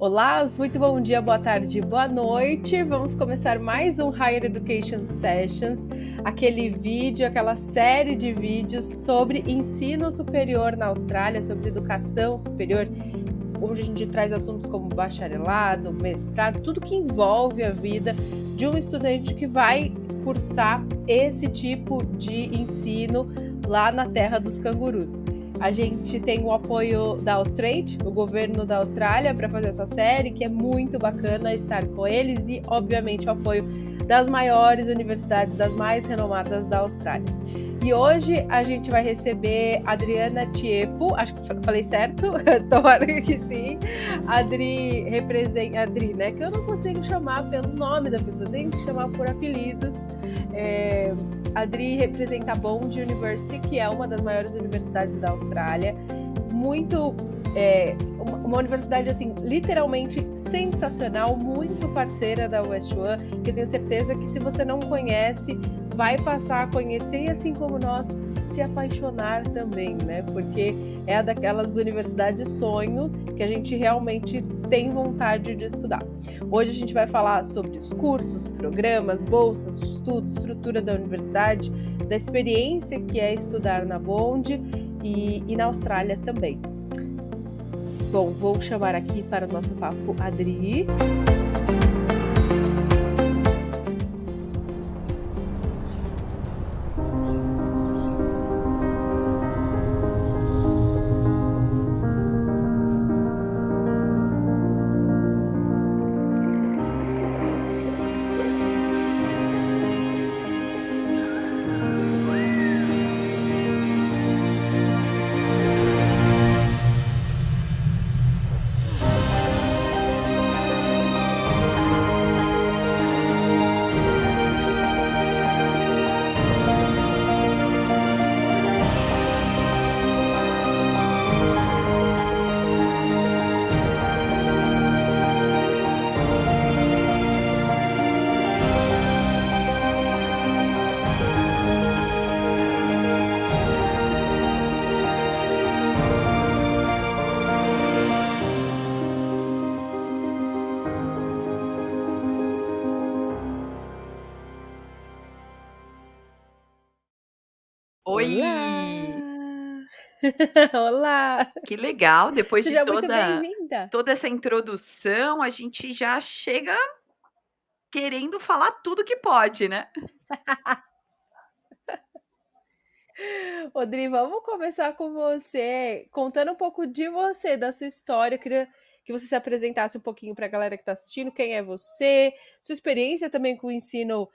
Olá, muito bom dia, boa tarde, boa noite. Vamos começar mais um Higher Education Sessions, aquele vídeo, aquela série de vídeos sobre ensino superior na Austrália, sobre educação superior, onde a gente traz assuntos como bacharelado, mestrado, tudo que envolve a vida de um estudante que vai cursar esse tipo de ensino lá na terra dos cangurus. A gente tem o apoio da Austrade, o governo da Austrália, para fazer essa série, que é muito bacana estar com eles, e, obviamente, o apoio das maiores universidades, das mais renomadas da Austrália. E hoje a gente vai receber Adriana Tiepo, acho que falei certo? Tomara que sim. Adri representa, Adri, né? Que eu não consigo chamar pelo nome da pessoa, tenho que chamar por apelidos. Adri representa a Bond University, que é uma das maiores universidades da Austrália, uma universidade assim literalmente sensacional, muito parceira da West One, que eu tenho certeza que se você não conhece, vai passar a conhecer e, assim como nós, se apaixonar também, né? Porque é daquelas universidades sonho que a gente realmente tem vontade de estudar. Hoje a gente vai falar sobre os cursos, programas, bolsas de estudo, estrutura da universidade, da experiência que é estudar na Bond e na Austrália também. Bom, vou chamar aqui para o nosso papo Adri. Oi! Olá! Olá! Que legal, depois de Seja muito toda bem-vinda! toda essa introdução, a gente já chega querendo falar tudo que pode, né. Odri, vamos começar com você, contando um pouco de você, da sua história. Eu queria que você se apresentasse um pouquinho para a galera que está assistindo, quem é você, sua experiência também com o ensino,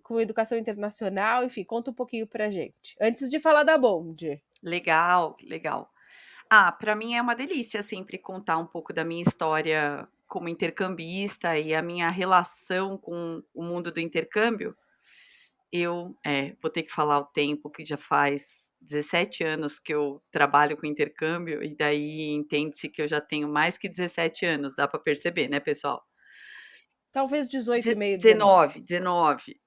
com educação internacional, enfim, conta um pouquinho pra gente, antes de falar da Bond. Legal, que legal. Para mim é uma delícia sempre contar um pouco da minha história como intercambista e a minha relação com o mundo do intercâmbio. Vou ter que falar o tempo que já faz 17 anos que eu trabalho com intercâmbio, e daí entende-se que eu já tenho mais que 17 anos, dá para perceber, né, pessoal? Talvez 18 e meio, 19. 19,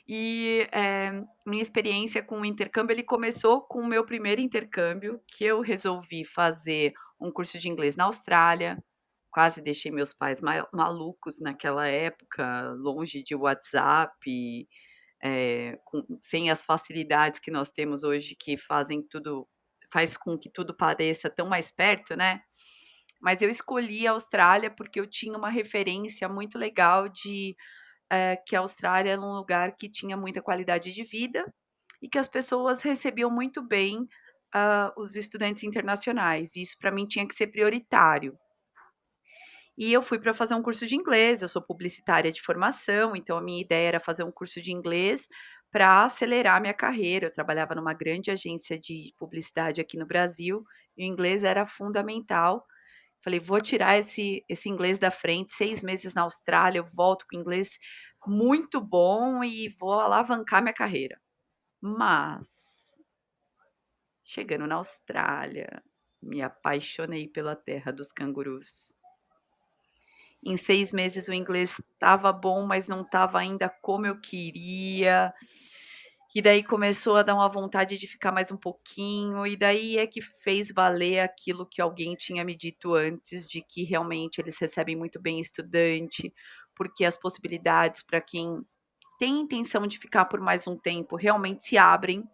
19. Minha experiência com o intercâmbio, ele começou com o meu primeiro intercâmbio, que eu resolvi fazer um curso de inglês na Austrália. Quase deixei meus pais malucos naquela época, longe de WhatsApp, sem as facilidades que nós temos hoje, que faz com que tudo pareça tão mais perto, né. Mas eu escolhi a Austrália, porque eu tinha uma referência muito legal que a Austrália era um lugar que tinha muita qualidade de vida e que as pessoas recebiam muito bem, os estudantes internacionais, e isso para mim tinha que ser prioritário. E eu fui para fazer um curso de inglês, eu sou publicitária de formação, então a minha ideia era fazer um curso de inglês para acelerar minha carreira. Eu trabalhava numa grande agência de publicidade aqui no Brasil, e o inglês era fundamental. Falei: "Vou tirar esse inglês da frente, 6 meses na Austrália, eu volto com inglês muito bom e vou alavancar minha carreira". Mas, chegando na Austrália, me apaixonei pela terra dos cangurus. Em 6 meses o inglês estava bom, mas não estava ainda como eu queria. que daí começou a dar uma vontade de ficar mais um pouquinho, e daí é que fez valer aquilo que alguém tinha me dito antes, de que realmente eles recebem muito bem estudante, porque as possibilidades para quem tem intenção de ficar por mais um tempo realmente se abrem,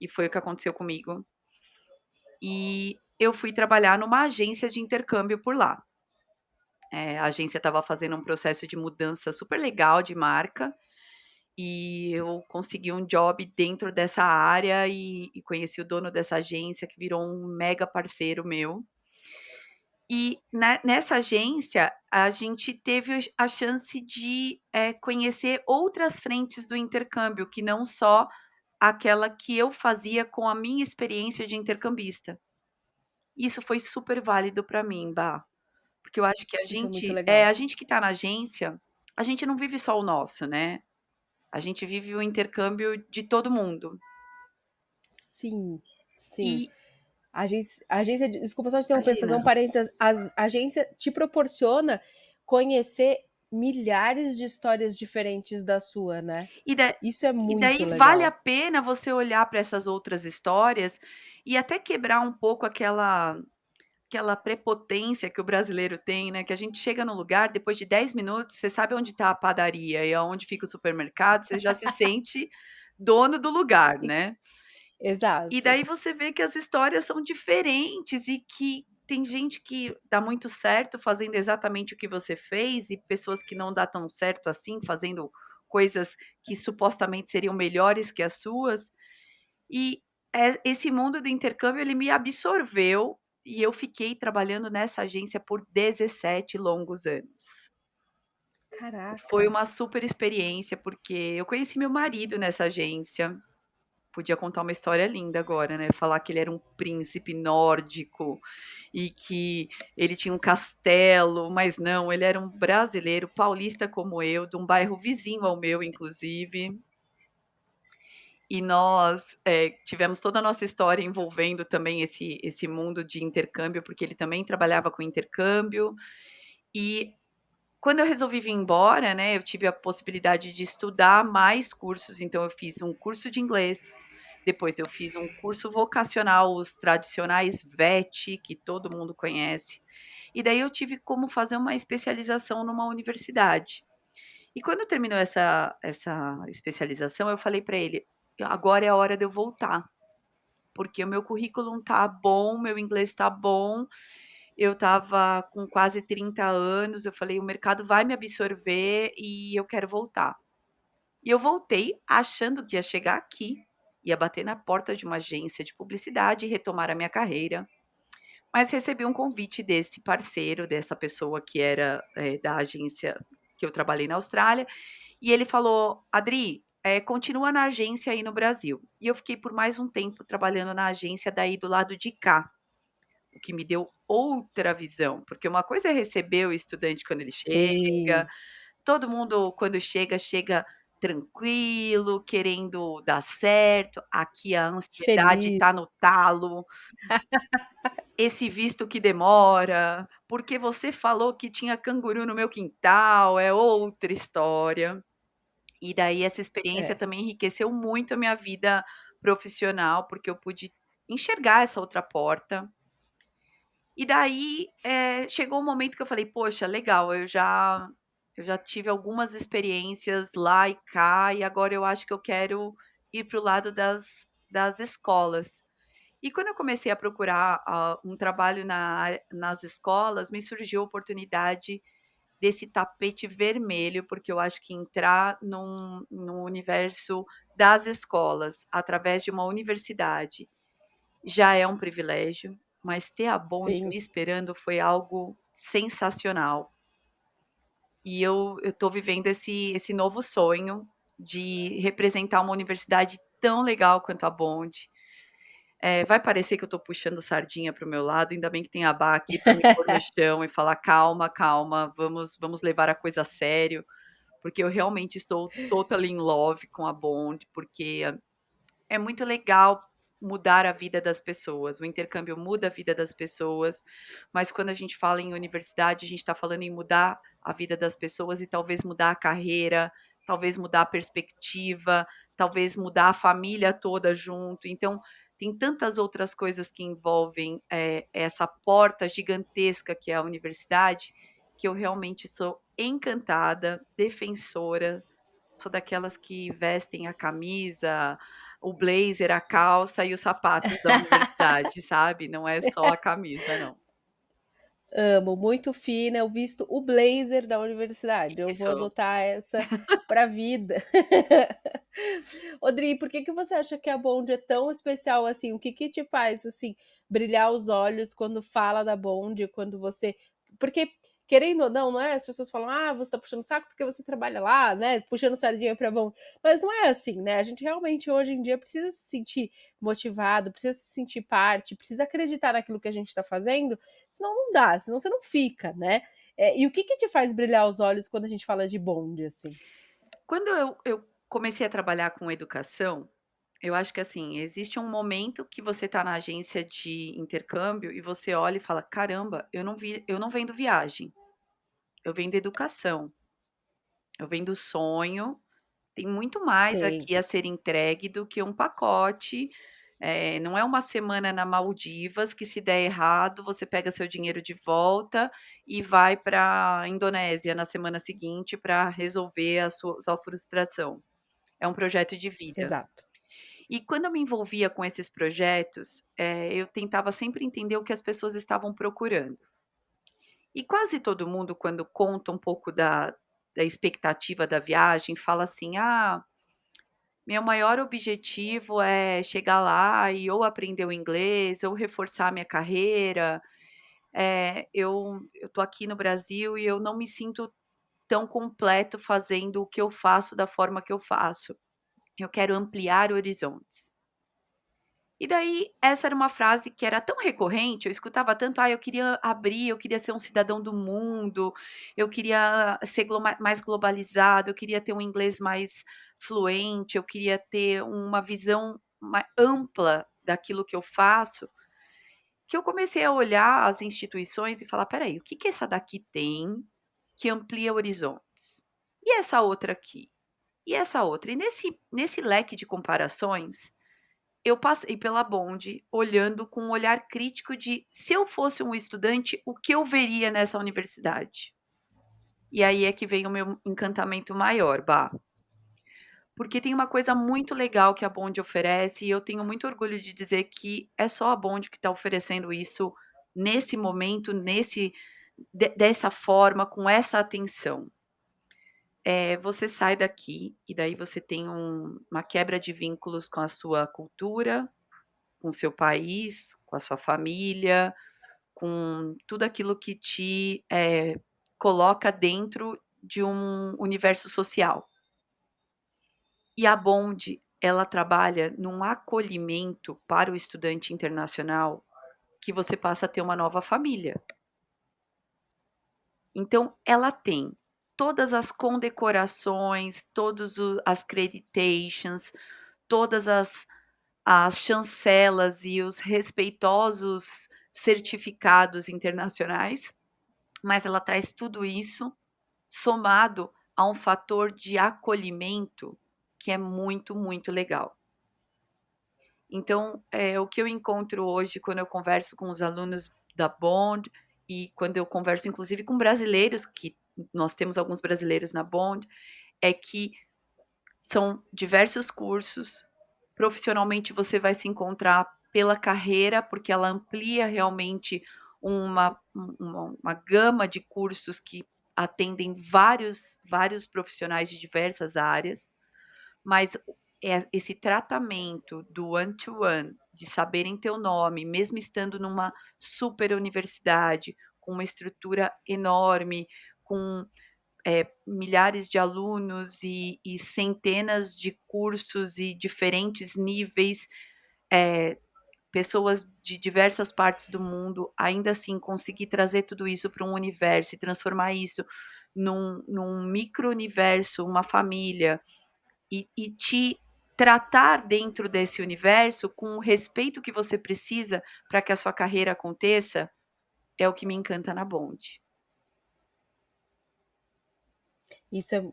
e foi o que aconteceu comigo. E eu fui trabalhar numa agência de intercâmbio por lá. A agência estava fazendo um processo de mudança super legal de marca, e eu consegui um job dentro dessa área e conheci o dono dessa agência, que virou um mega parceiro meu. E nessa agência, a gente teve a chance de, conhecer outras frentes do intercâmbio, que não só aquela que eu fazia com a minha experiência de intercambista. Isso foi super válido para mim, Bah, porque eu acho que Isso é muito legal. a gente que está na agência, a gente não vive só o nosso, né, a gente vive o intercâmbio de todo mundo. Sim, sim. E A agência, desculpa só te interromper, fazer um imagina, parênteses. A agência te proporciona conhecer milhares de histórias diferentes da sua, né? e da Isso é e muito daí vale a legal. pena você olhar para essas outras histórias e até quebrar um pouco aquela prepotência que o brasileiro tem, né, que a gente chega no lugar, depois de 10 minutos, você sabe onde está a padaria e aonde fica o supermercado, você já se sente dono do lugar, E- né. E Exato. daí você vê que as histórias são diferentes e que tem gente que dá muito certo fazendo exatamente o que você fez e pessoas que não dá tão certo assim, fazendo coisas que supostamente seriam melhores que as suas. E, esse mundo do intercâmbio, ele me absorveu e eu fiquei trabalhando nessa agência por 17 longos anos. Foi Caraca. uma super experiência, porque eu conheci meu marido nessa agência. Podia contar uma história linda agora, né, falar que ele era um príncipe nórdico e que ele tinha um castelo, mas não, ele era um brasileiro paulista como eu, de um bairro vizinho ao meu inclusive. E nós, tivemos toda a nossa história envolvendo também esse mundo de intercâmbio, porque ele também trabalhava com intercâmbio. E quando eu resolvi vir embora, né, eu tive a possibilidade de estudar mais cursos, então eu fiz um curso de inglês, depois eu fiz um curso vocacional, os tradicionais VET, que todo mundo conhece, e daí eu tive como fazer uma especialização numa universidade. E quando terminou essa especialização, eu falei para ele: "Agora é a hora de eu voltar, porque o meu currículo tá bom, meu inglês tá bom". Eu estava com quase 30 anos, eu falei: "O mercado vai me absorver e eu quero voltar". E eu voltei achando que ia chegar aqui, ia bater na porta de uma agência de publicidade e retomar a minha carreira, mas recebi um convite desse parceiro, dessa pessoa que era, da agência que eu trabalhei na Austrália, e ele falou: "Adri, continua na agência aí no Brasil". E eu fiquei por mais um tempo trabalhando na agência daí do lado de cá, o que me deu outra visão, porque uma coisa é receber o estudante quando ele chega, Sim. todo mundo quando chega, chega tranquilo, querendo dar certo, aqui a ansiedade Feliz. está no talo, esse visto que demora, porque você falou que tinha canguru no meu quintal, é outra história. E daí essa experiência É. também enriqueceu muito a minha vida profissional, porque eu pude enxergar essa outra porta. E daí, chegou um momento que eu falei: "Poxa, legal, eu já tive algumas experiências lá e cá, e agora eu acho que eu quero ir para o lado das escolas". E quando eu comecei a procurar, um trabalho nas escolas, me surgiu a oportunidade desse tapete vermelho, porque eu acho que entrar num universo das escolas, através de uma universidade, já é um privilégio, mas ter a Bond Sim. me esperando foi algo sensacional. E eu estou vivendo esse novo sonho de representar uma universidade tão legal quanto a Bond. Vai parecer que eu estou puxando sardinha para o meu lado, ainda bem que tem a Bá aqui para me pôr no chão e falar: "Calma, calma, vamos levar a coisa a sério", porque eu realmente estou totally in love com a Bond, porque é muito legal mudar a vida das pessoas, o intercâmbio muda a vida das pessoas, mas quando a gente fala em universidade, a gente está falando em mudar a vida das pessoas e talvez mudar a carreira, talvez mudar a perspectiva, talvez mudar a família toda junto. Então, tem tantas outras coisas que envolvem, essa porta gigantesca que é a universidade, que eu realmente sou encantada, defensora, sou daquelas que vestem a camisa, o blazer, a calça e os sapatos da universidade, sabe, não é só a camisa não. Amo, muito fina, eu visto o blazer da universidade, eu vou Isso. adotar essa pra vida. Odri, por que que você acha que a Bond é tão especial assim? O que que te faz, assim, brilhar os olhos quando fala da Bond, quando você porque, querendo ou não, não é, as pessoas falam: "Ah, você tá puxando saco porque você trabalha lá, né, puxando sardinha pra Bond", mas não é assim, né, a gente realmente hoje em dia precisa se sentir motivado, precisa se sentir parte, precisa acreditar naquilo que a gente tá fazendo, senão não dá, senão você não fica, né. E o que que te faz brilhar os olhos quando a gente fala de Bond, assim? Quando eu comecei a trabalhar com educação, eu acho que, assim, existe um momento que você está na agência de intercâmbio e você olha e fala: "Caramba, eu não vendo viagem, eu vendo educação, eu vendo sonho, tem muito mais Sei, aqui a ser entregue do que um pacote, não é uma semana na Maldivas que se der errado, você pega seu dinheiro de volta e vai pra Indonésia na semana seguinte para resolver a sua frustração. É um projeto de vida. exato. E quando eu me envolvia com esses projetos, eu tentava sempre entender o que as pessoas estavam procurando. E quase todo mundo, quando conta um pouco da expectativa da viagem, fala assim: "Ah, meu maior objetivo é chegar lá e ou aprender o inglês ou reforçar minha carreira. Eu tô aqui no Brasil e eu não me sinto tão completo fazendo o que eu faço da forma que eu faço. Eu quero ampliar horizontes". E daí, essa era uma frase que era tão recorrente, eu escutava tanto: "Ah, eu queria abrir, eu queria ser um cidadão do mundo, eu queria ser mais globalizado, eu queria ter um inglês mais fluente, eu queria ter uma visão ampla daquilo que eu faço", que eu comecei a olhar as instituições e falar: "Espera aí, o que que essa daqui tem que amplia horizontes? E essa outra aqui? E essa outra?". E nesse leque de comparações, eu passei pela Bond olhando com um olhar crítico de: "Se eu fosse um estudante, o que eu veria nessa universidade?". E aí é que vem o meu encantamento maior, Bah, porque tem uma coisa muito legal que a Bond oferece e eu tenho muito orgulho de dizer que é só a Bond que está oferecendo isso nesse momento, dessa forma, com essa atenção. Você sai daqui e daí você tem uma quebra de vínculos com a sua cultura, com o seu país, com a sua família, com tudo aquilo que te, coloca dentro de um universo social. E a Bond, ela trabalha num acolhimento para o estudante internacional, que você passa a ter uma nova família. Então ela tem todas as condecorações, todos o as creditations, todas as chancelas e os respeitosos certificados internacionais, mas ela traz tudo isso somado a um fator de acolhimento que é muito, muito legal. Então, o que eu encontro hoje quando eu converso com os alunos da Bond e quando eu converso inclusive com brasileiros, que nós temos alguns brasileiros na Bond, é que são diversos cursos. Profissionalmente você vai se encontrar pela carreira, porque ela amplia realmente uma gama de cursos que atendem vários profissionais de diversas áreas, mas esse tratamento do one to one, de saberem teu nome, mesmo estando numa super universidade, com uma estrutura enorme, com milhares de alunos e centenas de cursos e diferentes níveis, pessoas de diversas partes do mundo, ainda assim conseguir trazer tudo isso para um universo e transformar isso num micro-universo, uma família, e te tratar dentro desse universo com o respeito que você precisa para que a sua carreira aconteça, é o que me encanta na Bond. Isso é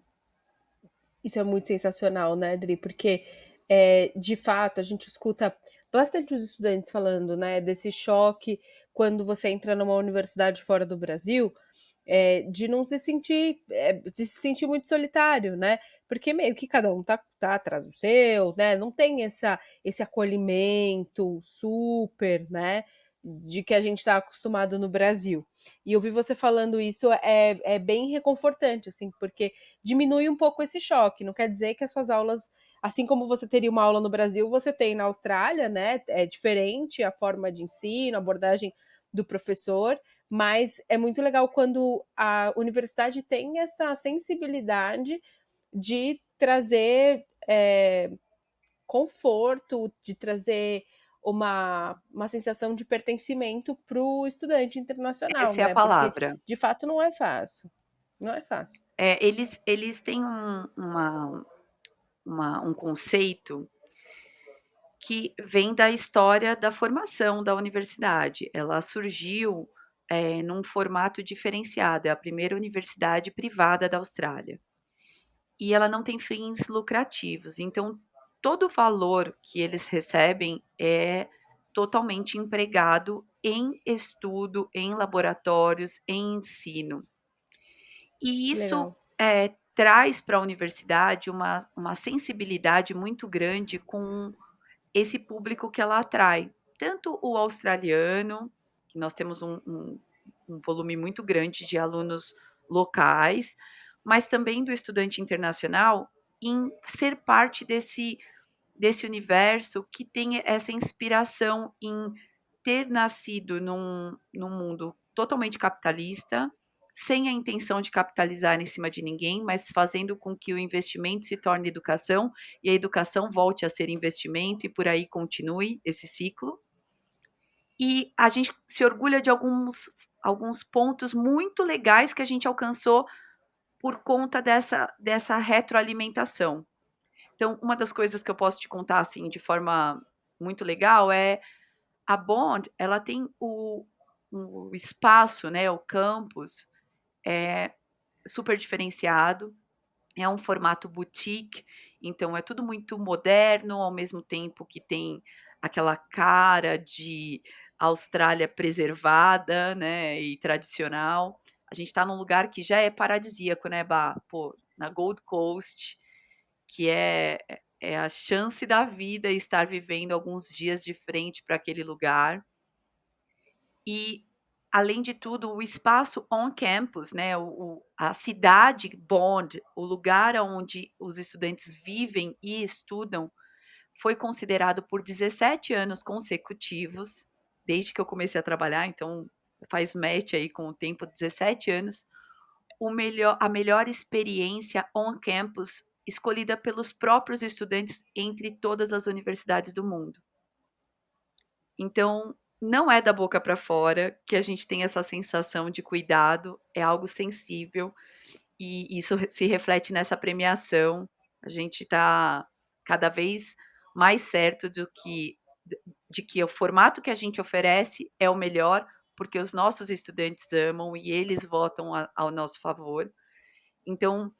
Isso é muito sensacional, né, Dri? Porque, de fato, a gente escuta bastante os estudantes falando, né, desse choque quando você entra numa universidade fora do Brasil, de não se sentir, de se sentir muito solitário, né? Porque meio que cada um tá atrás do seu, né? Não tem esse acolhimento super, né? De que a gente está acostumado no Brasil. E ouvir você falando isso é bem reconfortante, assim, porque diminui um pouco esse choque. Não quer dizer que as suas aulas, assim como você teria uma aula no Brasil, você tem na Austrália, né? É diferente a forma de ensino, a abordagem do professor, mas é muito legal quando a universidade tem essa sensibilidade de trazer conforto, de trazer uma sensação de pertencimento para o estudante internacional, Essa é a né? Porque palavra. de fato não é fácil. Não é fácil. Eles têm um conceito que vem da história da formação da universidade. Ela surgiu, num formato diferenciado, é a primeira universidade privada da Austrália. E ela não tem fins lucrativos, então todo o valor que eles recebem é totalmente empregado em estudo, em laboratórios, em ensino. E Que isso, legal. traz para a universidade uma sensibilidade muito grande com esse público que ela atrai, tanto o australiano, que nós temos um volume muito grande de alunos locais, mas também do estudante internacional, em ser parte desse universo que tem essa inspiração em ter nascido num mundo totalmente capitalista, sem a intenção de capitalizar em cima de ninguém, mas fazendo com que o investimento se torne educação e a educação volte a ser investimento e por aí continue esse ciclo. E a gente se orgulha de alguns pontos muito legais que a gente alcançou por conta dessa retroalimentação. Então, uma das coisas que eu posso te contar assim de forma muito legal é a Bond, ela tem o espaço, né, o campus é super diferenciado, é um formato boutique, então é tudo muito moderno, ao mesmo tempo que tem aquela cara de Austrália preservada, né, e tradicional. A gente está num lugar que já é paradisíaco, né, Bah? Pô, na Gold Coast, que é a chance da vida estar vivendo alguns dias de frente para aquele lugar. E, além de tudo, o espaço on campus, né, a cidade Bond, o lugar onde os estudantes vivem e estudam, foi considerado por 17 anos consecutivos, desde que eu comecei a trabalhar, então faz match aí com o tempo, 17 anos, a melhor experiência on campus escolhida pelos próprios estudantes entre todas as universidades do mundo. Então, não é da boca para fora que a gente tem essa sensação de cuidado, é algo sensível e isso se reflete nessa premiação. A gente está cada vez mais certo de que o formato que a gente oferece é o melhor, porque os nossos estudantes amam e eles votam ao nosso favor. Então,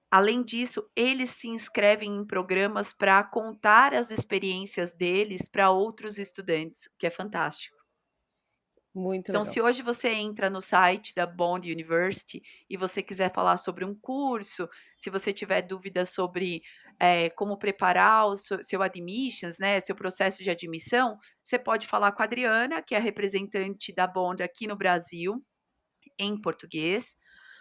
além disso, eles se inscrevem em programas para contar as experiências deles para outros estudantes, o que é fantástico. Muito Então, se legal. hoje você entra no site da Bond University e você quiser falar sobre um curso, se você tiver dúvidas sobre como preparar o seu admissions, né, seu processo de admissão, você pode falar com a Adriana, que é a representante da Bond aqui no Brasil, em português.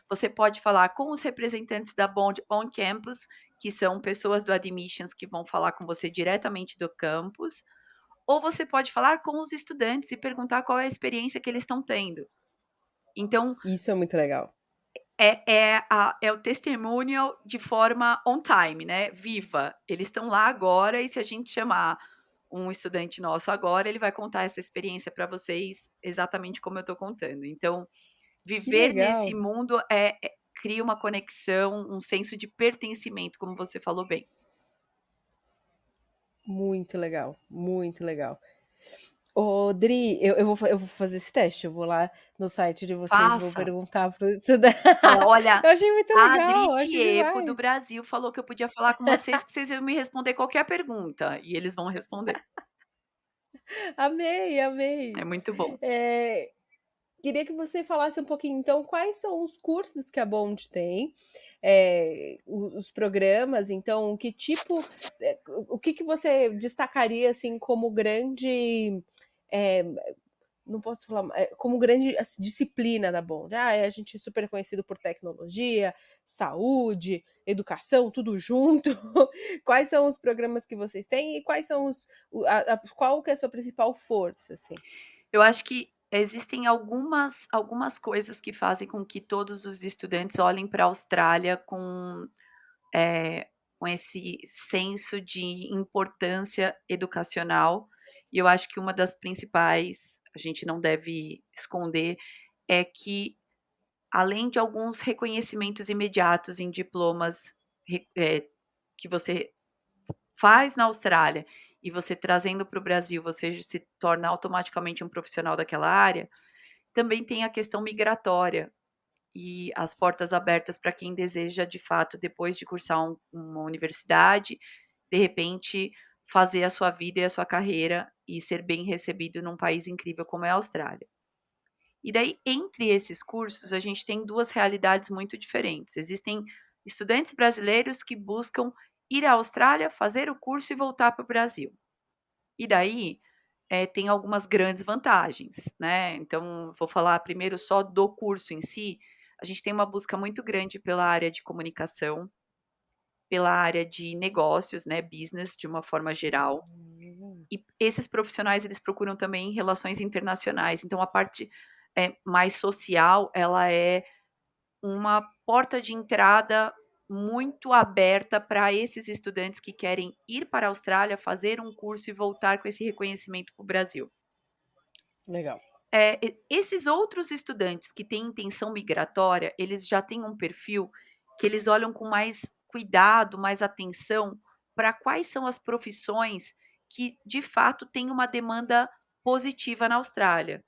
Você pode falar com os representantes da Bond on campus, que são pessoas do admissions que vão falar com você diretamente do campus, ou você pode falar com os estudantes e perguntar qual é a experiência que eles estão tendo. Então, Isso é muito legal. é o testemunho de forma on time, né? Viva. Eles estão lá agora e se a gente chamar um estudante nosso agora, ele vai contar essa experiência para vocês exatamente como eu estou contando. Então, Que viver nesse legal. mundo cria uma conexão, um senso de pertencimento, como você falou bem. Muito legal. Muito legal. Ô, Dri, eu vou fazer esse teste. Eu vou lá no site de vocês e vou Faça. perguntar para estudar. Fala: "Olha, Eu achei muito a legal, Adri acho Tiepo do demais. Brasil falou que eu podia falar com vocês, que vocês iam me responder qualquer pergunta", e eles vão responder. Amei, É amei. muito bom. Eh, Queria que você falasse um pouquinho, então, quais são os cursos que a Bond tem, os programas, então, que tipo, o que que você destacaria assim como grande, eh, não posso falar, como grande assim, disciplina da Bond? Ah, a gente é super conhecido por tecnologia, saúde, educação, tudo junto. Quais são os programas que vocês têm e quais são qual que é a sua principal força, assim? Eu acho que existem algumas coisas que fazem com que todos os estudantes olhem pra Austrália eh, com esse senso de importância educacional, e eu acho que uma das principais, a gente não deve esconder, é que além de alguns reconhecimentos imediatos em diplomas que você faz na Austrália e você trazendo para o Brasil, você se torna automaticamente um profissional daquela área, também tem a questão migratória e as portas abertas para quem deseja, de fato, depois de cursar uma universidade, de repente fazer a sua vida e a sua carreira e ser bem recebido num país incrível como é a Austrália. E daí, entre esses cursos, a gente tem 2 realidades muito diferentes. Existem estudantes brasileiros que buscam ir à Austrália, fazer o curso e voltar para o Brasil. E daí, tem algumas grandes vantagens, né. Então, vou falar primeiro só do curso em si. A gente tem uma busca muito grande pela área de comunicação, pela área de negócios, né, business de uma forma geral. Hum. E esses profissionais, eles procuram também relações internacionais, então a parte, mais social, ela é uma porta de entrada muito aberta para esses estudantes que querem ir para a Austrália, fazer um curso e voltar com esse reconhecimento para o Brasil. Legal. Esses outros estudantes que têm intenção migratória, eles já têm um perfil que eles olham com mais cuidado, mais atenção para quais são as profissões que, de fato, têm uma demanda positiva na Austrália.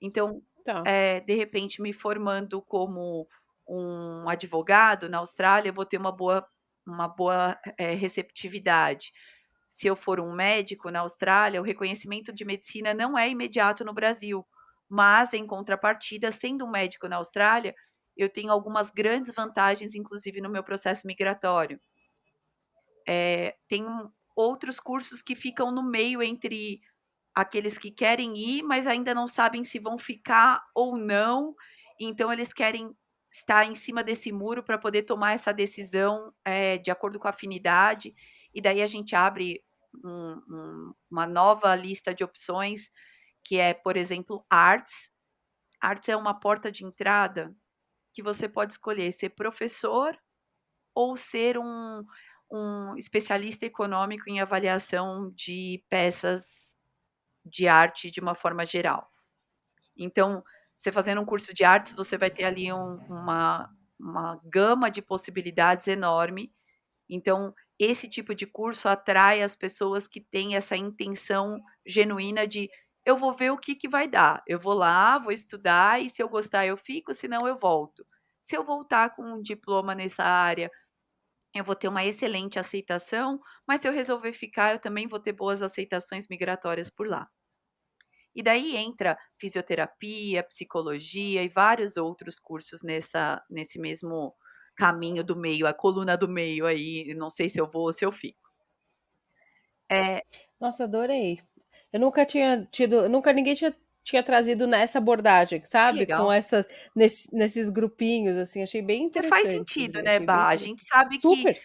Então, Tá. de repente, me formando como um advogado na Austrália, eu vou ter uma boa, receptividade. Se eu for um médico na Austrália, o reconhecimento de medicina não é imediato no Brasil, mas em contrapartida, sendo um médico na Austrália, eu tenho algumas grandes vantagens, inclusive no meu processo migratório. Tem outros cursos que ficam no meio entre aqueles que querem ir, mas ainda não sabem se vão ficar ou não, então eles querem estar em cima desse muro para poder tomar essa decisão, de acordo com a afinidade, e daí a gente abre uma nova lista de opções, que é, por exemplo, artes. Artes é uma porta de entrada que você pode escolher ser professor ou ser um especialista econômico em avaliação de peças de arte de uma forma geral. Então, você fazendo um curso de artes, você vai ter ali uma gama de possibilidades enorme. Então, esse tipo de curso atrai as pessoas que têm essa intenção genuína de: "Eu vou ver o que que vai dar. Eu vou lá, vou estudar e se eu gostar eu fico, se não eu volto". Se eu voltar com um diploma nessa área, eu vou ter uma excelente aceitação, mas se eu resolver ficar, eu também vou ter boas aceitações migratórias por lá. E daí entra fisioterapia, psicologia e vários outros cursos nesse mesmo caminho do meio, a coluna do meio aí, não sei se eu vou ou se eu fico. É, Nossa, adorei. Eu nunca tinha tido, nunca ninguém tinha trazido nessa abordagem, que sabe? Com legal. essas, nesses grupinhos, assim, achei bem Faz interessante, sentido, Dri, né, achei bem Bá, a gente interessante. sabe que, Super.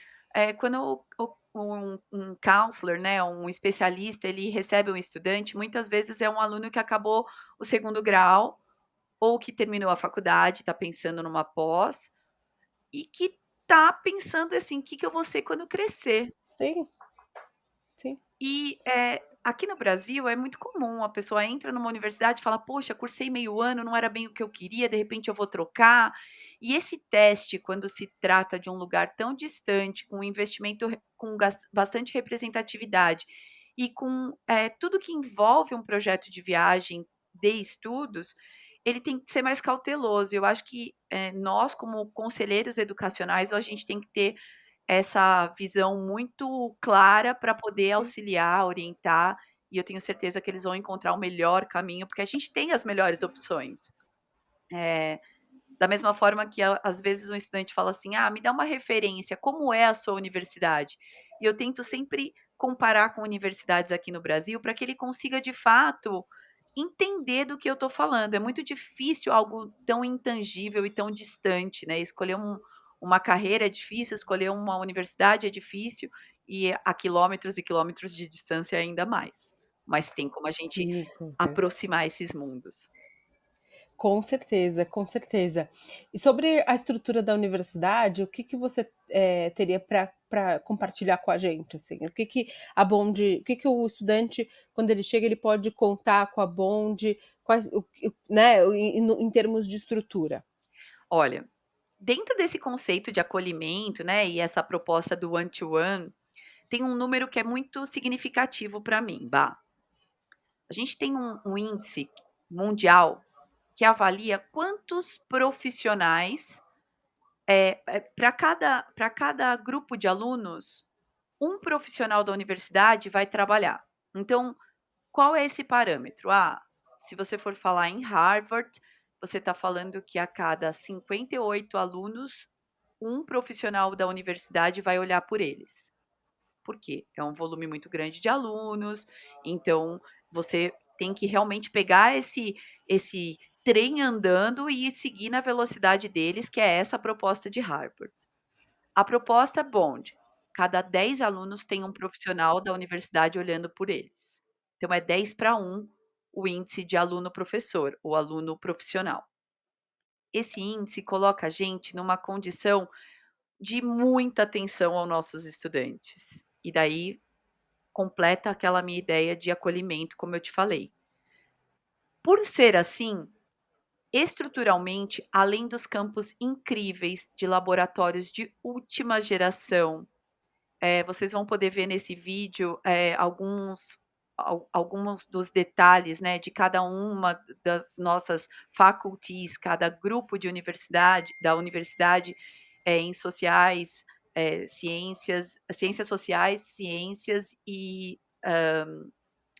quando um counselor, né, um especialista, ele recebe um estudante, muitas vezes é um aluno que acabou o segundo grau, ou que terminou a faculdade, está pensando numa pós, e que está pensando assim: o "Que que eu vou ser quando crescer?". Sim, sim. E, aqui no Brasil é muito comum, a pessoa entra numa universidade e fala: "Poxa, cursei meio ano, não era bem o que eu queria, de repente eu vou trocar". E esse teste, quando se trata de um lugar tão distante, com um investimento com bastante representatividade, e com, tudo que envolve um projeto de viagem de estudos, ele tem que ser mais cauteloso. Eu acho que, nós como conselheiros educacionais, a gente tem que ter essa visão muito clara para poder Sim. auxiliar, orientar, e eu tenho certeza que eles vão encontrar o melhor caminho, porque a gente tem as melhores opções. Eh, da mesma forma que às vezes um estudante fala assim: "Ah, me dá uma referência, como é a sua universidade?". E eu tento sempre comparar com universidades aqui no Brasil, para que ele consiga de fato entender do que eu estou falando. É muito difícil algo tão intangível e tão distante, né, escolher uma carreira é difícil, escolher uma universidade é difícil, e a quilômetros e quilômetros de distância ainda mais. Mas tem como a gente Sim, com certeza. aproximar esses mundos. Com certeza, com certeza. E sobre a estrutura da universidade, o que que você, teria para compartilhar com a gente, assim? O que que o estudante, quando ele chega, ele pode contar com a Bond, quais o né, em termos de estrutura? Olha, dentro desse conceito de acolhimento, né, e essa proposta do one to one, tem um número que é muito significativo para mim, Bah. A gente tem um índice mundial que avalia quantos profissionais, para cada grupo de alunos, um profissional da universidade vai trabalhar. Então, qual é esse parâmetro? Ah, se você for falar em Harvard, você está falando que a cada 58 alunos, um profissional da universidade vai olhar por eles. Por quê? É um volume muito grande de alunos, então você tem que realmente pegar esse trem andando e seguir na velocidade deles, que é essa a proposta de Harvard. A proposta Bond, cada 10 alunos tem um profissional da universidade olhando por eles. Então é 10 para 1 o índice de aluno-professor, ou aluno profissional. Esse índice coloca a gente numa condição de muita atenção aos nossos estudantes. E daí completa aquela minha ideia de acolhimento, como eu te falei. Por ser assim, estruturalmente, além dos campos incríveis de laboratórios de última geração, vocês vão poder ver nesse vídeo, alguns dos detalhes, né, de cada uma das nossas faculties, cada grupo de universidade da universidade, em sociais, ciências sociais, ciências e,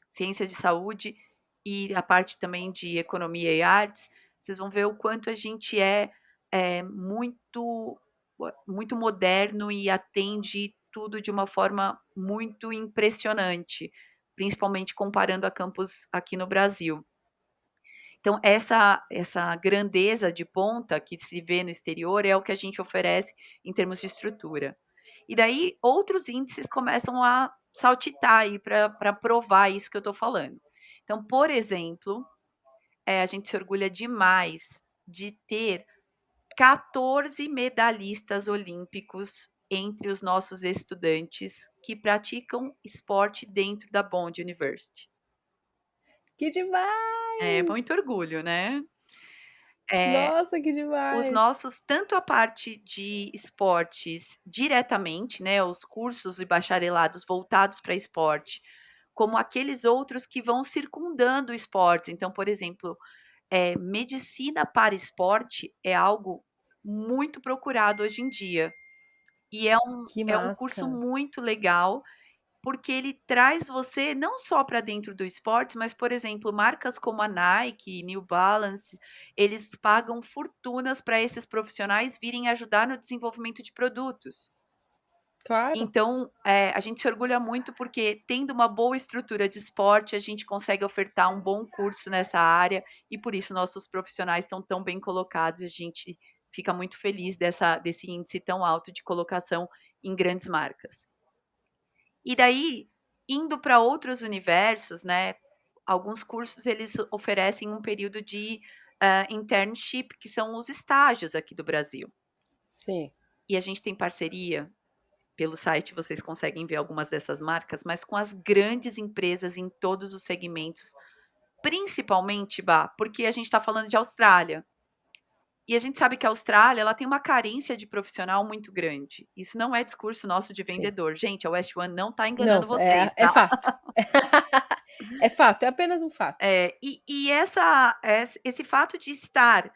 ciência de saúde e a parte também de economia e artes, vocês vão ver o quanto a gente muito moderno e atende tudo de uma forma muito impressionante, principalmente comparando a campus aqui no Brasil. Então essa grandeza de ponta que se vê no exterior é o que a gente oferece em termos de estrutura. E daí outros índices começam a saltitar aí para provar isso que eu estou falando. Então, por exemplo, a gente se orgulha demais de ter 14 medalhistas olímpicos entre os nossos estudantes que praticam esporte dentro da Bond University. Que É demais! muito orgulho, né? Eh, Nossa, que os demais! nossos tanto a parte de esportes diretamente, né, os cursos e bacharelados voltados para esporte, como aqueles outros que vão circundando o esporte. Então, por exemplo, medicina para esporte é algo muito procurado hoje em dia. E Que é um curso massa! muito legal, porque ele traz você não só para dentro do esporte, mas, por exemplo, marcas como a Nike, New Balance, eles pagam fortunas para esses profissionais virem ajudar no desenvolvimento de produtos. Claro. Então, a gente se orgulha muito, porque tendo uma boa estrutura de esporte, a gente consegue ofertar um bom curso nessa área e por isso nossos profissionais estão tão bem colocados e a gente fica muito feliz desse índice tão alto de colocação em grandes marcas. E daí, indo para outros universos, né, alguns cursos eles oferecem um período de, internship, que são os estágios aqui do Brasil. Sim. E a gente tem parceria, pelo site vocês conseguem ver algumas dessas marcas, mas com as grandes empresas em todos os segmentos, principalmente, Bah, porque a gente está falando de Austrália. E a gente sabe que a Austrália, ela tem uma carência de profissional muito grande. Isso não é discurso nosso de Sim. vendedor. Gente, a West One não está Não, enganando vocês, é tá? fato. É fato, é apenas um fato. Esse fato de estar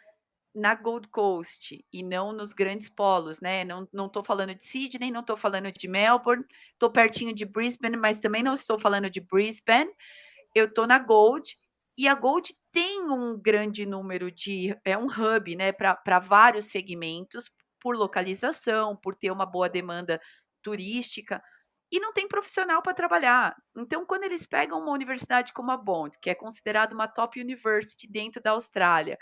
na Gold Coast e não nos grandes polos, né? Não estou falando de Sydney, não estou falando de Melbourne, estou pertinho de Brisbane, mas também não estou falando de Brisbane. Eu estou na Gold e a Gold tem um grande número de, é um hub, né, para vários segmentos, por localização, por ter uma boa demanda turística, e não tem profissional para trabalhar. Então, quando eles pegam uma universidade como a Bond, que é considerada uma top university dentro da Austrália,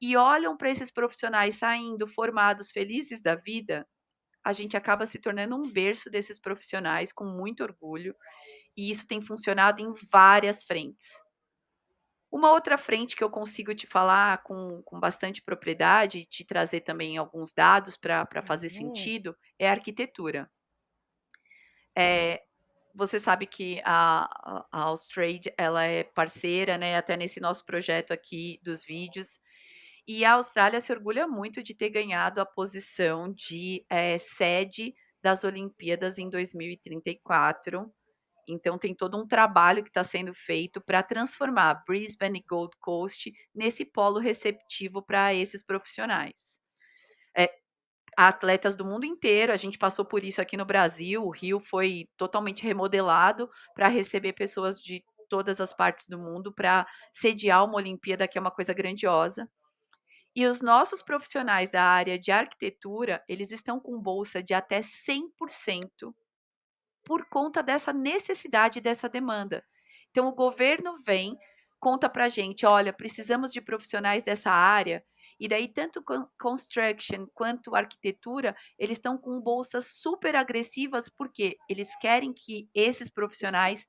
e olham para esses profissionais saindo formados, felizes da vida, a gente acaba se tornando um berço desses profissionais com muito orgulho, e isso tem funcionado em várias frentes. Uma outra frente que eu consigo te falar com bastante propriedade, e te trazer também alguns dados para fazer Hum, sentido, é a arquitetura. Eh, Você sabe que a Austrade, ela é parceira, né, até nesse nosso projeto aqui dos vídeos, e a Austrália se orgulha muito de ter ganhado a posição de, sede das Olimpíadas em 2034. Então tem todo um trabalho que está sendo feito para transformar Brisbane e Gold Coast nesse polo receptivo para esses profissionais. Eh, Atletas do mundo inteiro, a gente passou por isso aqui no Brasil, o Rio foi totalmente remodelado para receber pessoas de todas as partes do mundo para sediar uma Olimpíada, que é uma coisa grandiosa. E os nossos profissionais da área de arquitetura, eles estão com bolsa de até 100% por conta dessa necessidade, dessa demanda. Então o governo vem, conta para a gente: "Olha, precisamos de profissionais dessa área", e daí tanto construction quanto arquitetura, eles estão com bolsas super agressivas, porque eles querem que esses s profissionais,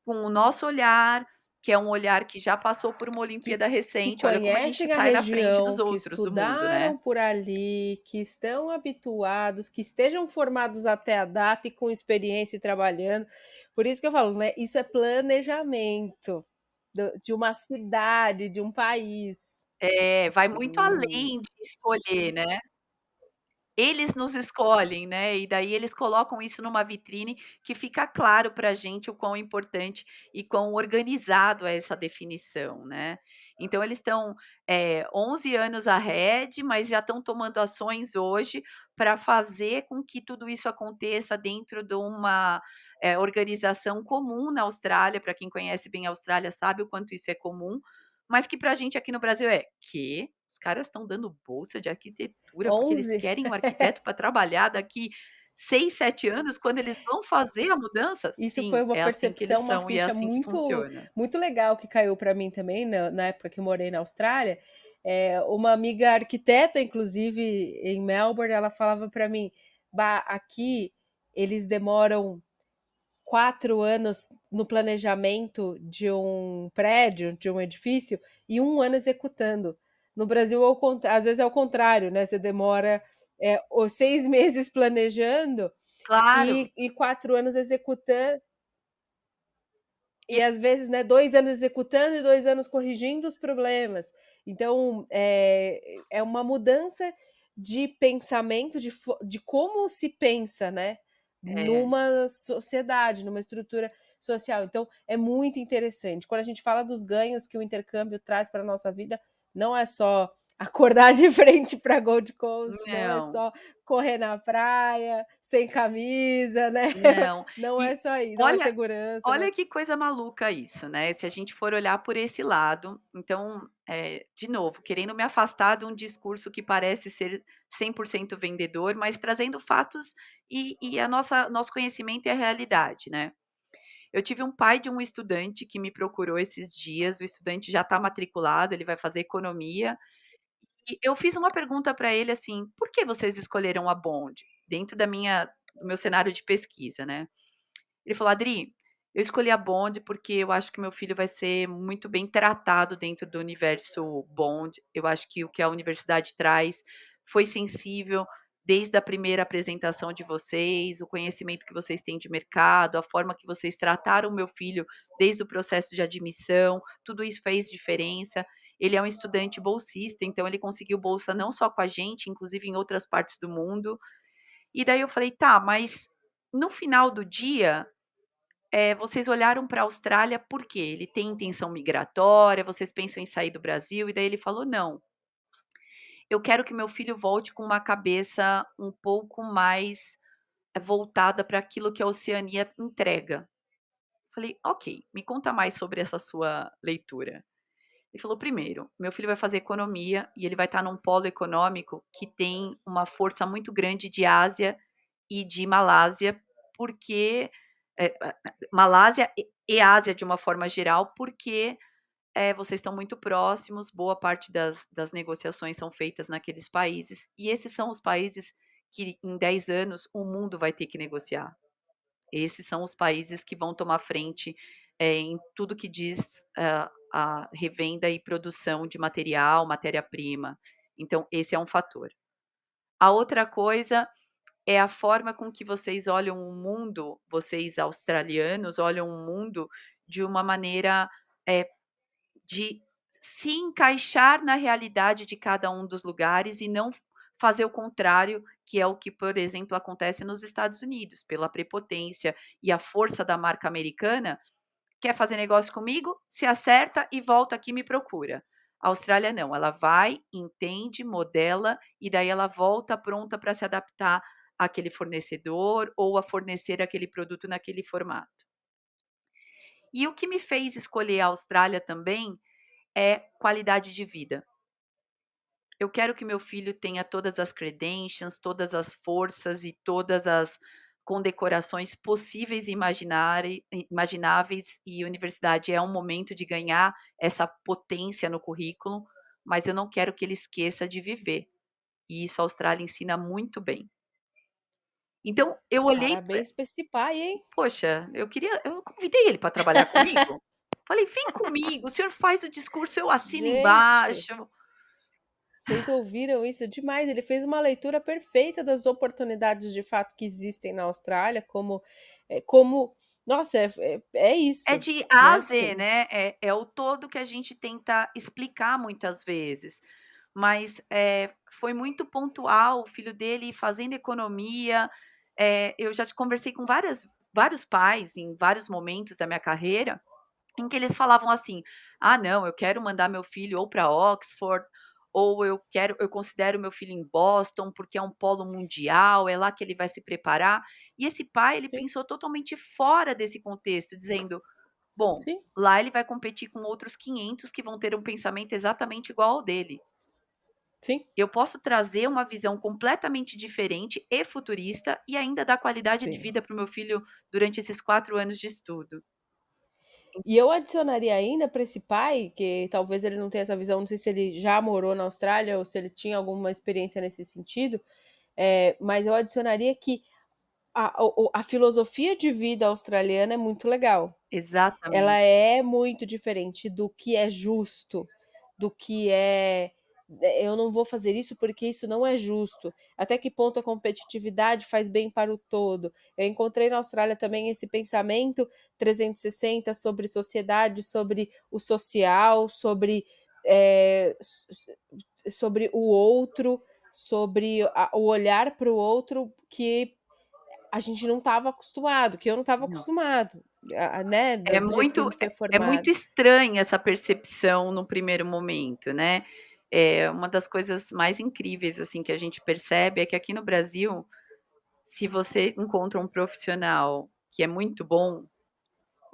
com o nosso olhar, que é um olhar que já passou por uma que Olimpíada que recente, olha como a gente conhecem a sai na frente dos região, que outros do mundo, né. estudaram por ali, que estão habituados, que estejam formados até a data e com experiência e trabalhando. Por isso que eu falo, né, isso é planejamento de uma cidade, de um país. É, vai muito Sim. além de escolher, né. Eles nos escolhem, né, e daí eles colocam isso numa vitrine que fica claro para a gente o quão importante e quão organizado é essa definição, né. Então eles estão, 11 anos ahead, mas já estão tomando ações hoje para fazer com que tudo isso aconteça dentro de uma, organização comum na Austrália. Para quem conhece bem a Austrália sabe o quanto isso é comum, mas que para a gente aqui no Brasil é: "Quê? Os caras estão dando bolsa de arquitetura, porque eles 11. querem um arquiteto para trabalhar daqui 6, 7 anos, quando eles vão fazer a mudança?" Isso foi Sim, uma é assim que eles percepção, uma são e é ficha assim que muito funciona. muito legal que caiu para mim também na época que eu morei na Austrália. Uma amiga arquiteta, inclusive em Melbourne, ela falava para mim: "Bah, aqui eles demoram 4 anos no planejamento de um prédio, de um edifício, e 1 ano executando. No Brasil, às vezes é o contrário, né, você demora, os 6 meses planejando Claro, e 4 anos executando, e e às vezes, né, 2 anos executando e 2 anos corrigindo os problemas. Então, é uma mudança de pensamento, de como se pensa, né, é, numa sociedade, numa estrutura social. Então, é muito interessante. Quando a gente fala dos ganhos que o intercâmbio traz para a nossa vida, não é só acordar de frente para Gold Coast, não é não, só correr na praia, sem camisa, né, não. não é E só isso, não é olha segurança, não olha é. que coisa maluca isso, né, se a gente for olhar por esse lado, então, de novo, querendo me afastar de um discurso que parece ser 100% vendedor, mas trazendo fatos e a nosso conhecimento e a realidade, né. Eu tive um pai de um estudante que me procurou esses dias, o estudante já está matriculado, ele vai fazer economia, e eu fiz uma pergunta para ele assim: "Por que vocês escolheram a Bond?", dentro do meu cenário de pesquisa, né. Ele falou: "Adri, eu escolhi a Bond porque eu acho que meu filho vai ser muito bem tratado dentro do universo Bond. Eu acho que o que a universidade traz foi sensível desde a primeira apresentação de vocês, o conhecimento que vocês têm de mercado, a forma que vocês trataram o meu filho desde o processo de admissão, tudo isso fez diferença. Ele é um estudante bolsista, então ele conseguiu bolsa não só com a gente, inclusive em outras partes do mundo. E daí eu falei: "Tá, mas no final do dia, vocês olharam para a Austrália por quê? Ele tem intenção migratória? Vocês pensam em sair do Brasil?" E daí ele falou: "Não, eu quero que meu filho volte com uma cabeça um pouco mais, voltada para aquilo que a Oceania entrega". Falei: "Ok, me conta mais sobre essa sua leitura". Ele falou: "Primeiro, meu filho vai fazer economia e ele vai estar num polo econômico que tem uma força muito grande de Ásia e de Malásia, porque, Malásia e Ásia de uma forma geral, porque, vocês estão muito próximos, boa parte das negociações são feitas naqueles países, e esses são os países que em 10 anos o mundo vai ter que negociar. Esses são os países que vão tomar frente, em tudo que diz, a revenda e produção de material, matéria-prima. Então esse é um fator. A outra coisa é a forma com que vocês olham o mundo, vocês australianos olham o mundo de uma maneira, eh, de se encaixar na realidade de cada um dos lugares e não fazer o contrário, que é o que, por exemplo, acontece nos Estados Unidos, pela prepotência e a força da marca americana. Quer fazer negócio comigo? Se acerta e volta aqui e me procura. A Austrália não, ela vai, entende, modela e daí ela volta pronta para se adaptar àquele fornecedor ou a fornecer aquele produto naquele formato. E o que me fez escolher a Austrália também é qualidade de vida. Eu quero que meu filho tenha todas as credentials, todas as forças e todas as condecorações possíveis e imagináveis, e universidade é um momento de ganhar essa potência no currículo, mas eu não quero que ele esqueça de viver, e isso a Austrália ensina muito bem. Então eu olhei pra Parabéns pra esse pai, hein. poxa, eu convidei ele para trabalhar comigo. Falei: "Vem comigo, o senhor faz o discurso, eu assino Gente, embaixo". vocês ouviram isso? Demais, ele fez uma leitura perfeita das oportunidades de fato que existem na Austrália, como nossa, é É isso, de A a né, Z, né, é o todo que a gente tenta explicar muitas vezes, mas, foi muito pontual, o filho dele fazendo economia, eu já conversei com vários pais em vários momentos da minha carreira, em que eles falavam assim: "Ah não, eu quero mandar meu filho ou para Oxford, ou eu considero meu filho em Boston, porque é um polo mundial, é lá que ele vai se preparar". E esse pai, ele sim, pensou totalmente fora desse contexto, dizendo: "Bom, sim, lá ele vai competir com outros 500 que vão ter um pensamento exatamente igual ao dele. sim, Eu posso trazer uma visão completamente diferente e futurista e ainda dar qualidade de sim. vida para o meu filho durante esses 4 anos de estudo". E eu adicionaria ainda para esse pai, que talvez ele não tenha essa visão, não sei se ele já morou na Austrália ou se ele tinha alguma experiência nesse sentido, mas eu adicionaria que a filosofia de vida australiana é muito legal. Ela Exatamente. é muito diferente do que é justo, do que eu não vou fazer isso porque isso não é justo. Até que ponto a competitividade faz bem para o todo. Eu encontrei na Austrália também esse pensamento 360 sobre sociedade, sobre o social, sobre o outro, sobre o olhar para o outro que a gente não estava acostumado, que eu não estava Não. acostumado, né, É do jeito que a muito gente foi é muito formado. estranha essa percepção no primeiro momento, né. Uma das coisas mais incríveis, assim, que a gente percebe é que aqui no Brasil, se você encontra um profissional que é muito bom,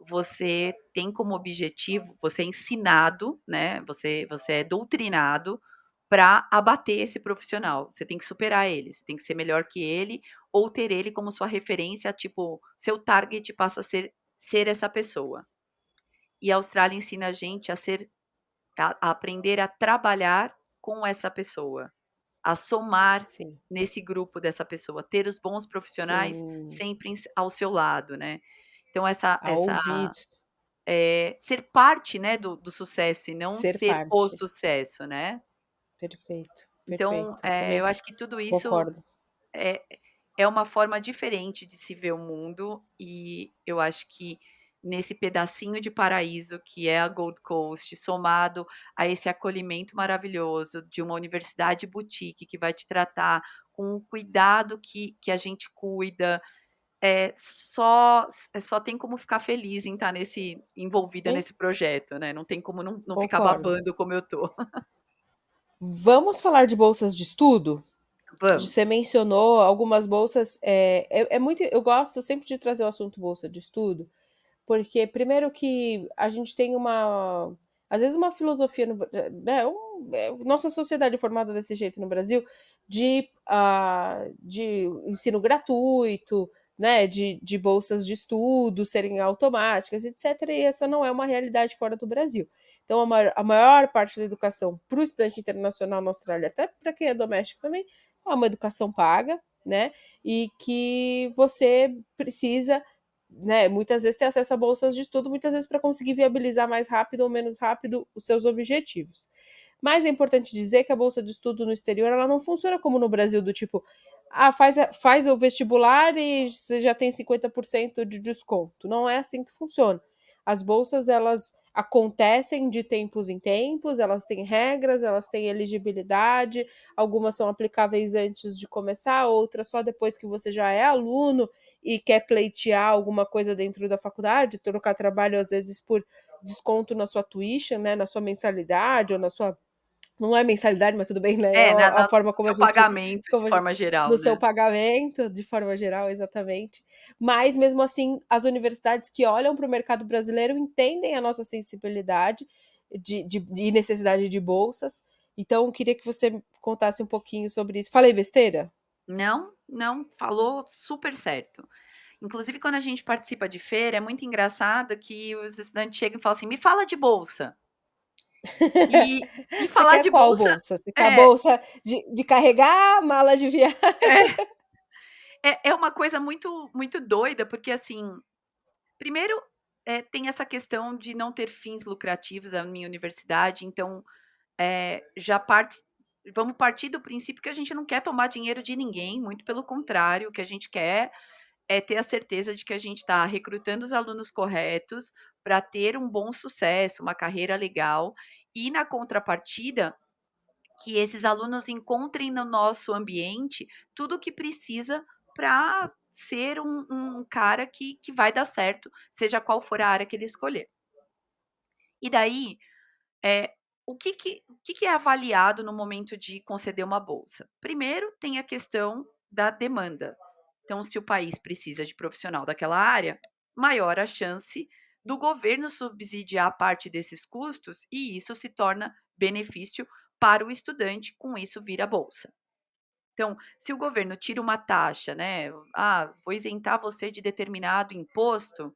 você tem como objetivo, você é ensinado, né, você é doutrinado para abater esse profissional. Você tem que superar ele, você tem que ser melhor que ele ou ter ele como sua referência, tipo, seu target passa a ser essa pessoa. E a Austrália ensina a gente a aprender a trabalhar com essa pessoa, a somar Sim, nesse grupo dessa pessoa, ter os bons profissionais sim, sempre ao seu lado, né. Então a ouvir, ser parte, né, do sucesso e não ser ser o parte. sucesso, né. Perfeito, Então, perfeito. Eu também eu acho que tudo isso concordo. é é uma forma diferente de se ver o mundo e eu acho que nesse pedacinho de paraíso que é a Gold Coast, somado a esse acolhimento maravilhoso de uma universidade boutique que vai te tratar com o cuidado que a gente cuida, só tem como ficar feliz em estar envolvida Sim, nesse projeto, né, não tem como não ficar concordo. babando como eu tô. Vamos falar de bolsas de estudo? Você Vamos. mencionou algumas bolsas, é muito eu gosto sempre de trazer o assunto bolsa de estudo, porque primeiro que a gente tem uma às vezes uma filosofia no né, nossa sociedade é formada desse jeito no Brasil, de ensino gratuito, né, de bolsas de estudo serem automáticas, etc. E essa não é uma realidade fora do Brasil. Então, a maior parte da educação para o estudante internacional na Austrália, até para quem é doméstico também, é uma educação paga, né? E que você precisa, né, muitas vezes ter acesso a bolsas de estudo, muitas vezes para conseguir viabilizar mais rápido ou menos rápido os seus objetivos. Mas é importante dizer que a bolsa de estudo no exterior ela não funciona como no Brasil, do tipo, faz o vestibular e você já tem 50% de desconto. Não é assim que funciona. As bolsas, elas acontecem de tempos em tempos, elas têm regras, elas têm elegibilidade, algumas são aplicáveis antes de começar, outras só depois que você já é aluno e quer pleitear alguma coisa dentro da faculdade, trocar trabalho às vezes por desconto na sua tuition, né, na sua mensalidade ou na sua não é mensalidade, mas tudo bem, né? É É, na a na forma como a seu gente pagamento de como a gente forma geral, no seu né. pagamento, de forma geral, exatamente. Mas mesmo assim, as universidades que olham para o mercado brasileiro entendem a nossa sensibilidade de necessidade de bolsas. Então, eu queria que você contasse um pouquinho sobre isso. Falei besteira? Não, não, falou super certo. Inclusive quando a gente participa de feira, é muito engraçado que os estudantes chegam e falam assim: "Me fala de bolsa". E Você falar quer de qual bolsa bolsa? Você quer a é, bolsa de carregar, mala de viagem? é, é uma coisa muito doida, porque assim, primeiro, tem essa questão de não ter fins lucrativos a minha universidade, então, já parte vamos partir do princípio que a gente não quer tomar dinheiro de ninguém, muito pelo contrário, o que a gente quer é ter a certeza de que a gente está recrutando os alunos corretos para ter um bom sucesso, uma carreira legal, e na contrapartida, que esses alunos encontrem no nosso ambiente tudo o que precisa para ser um cara que vai dar certo, seja qual for a área que ele escolher. E daí, eh, o que é avaliado no momento de conceder uma bolsa? Primeiro, tem a questão da demanda. Então, se o país precisa de profissional daquela área, maior a chance do governo subsidiar parte desses custos e isso se torna benefício para o estudante, com isso vira bolsa. Então, se o governo tira uma taxa, né? Ah, vou isentar você de determinado imposto,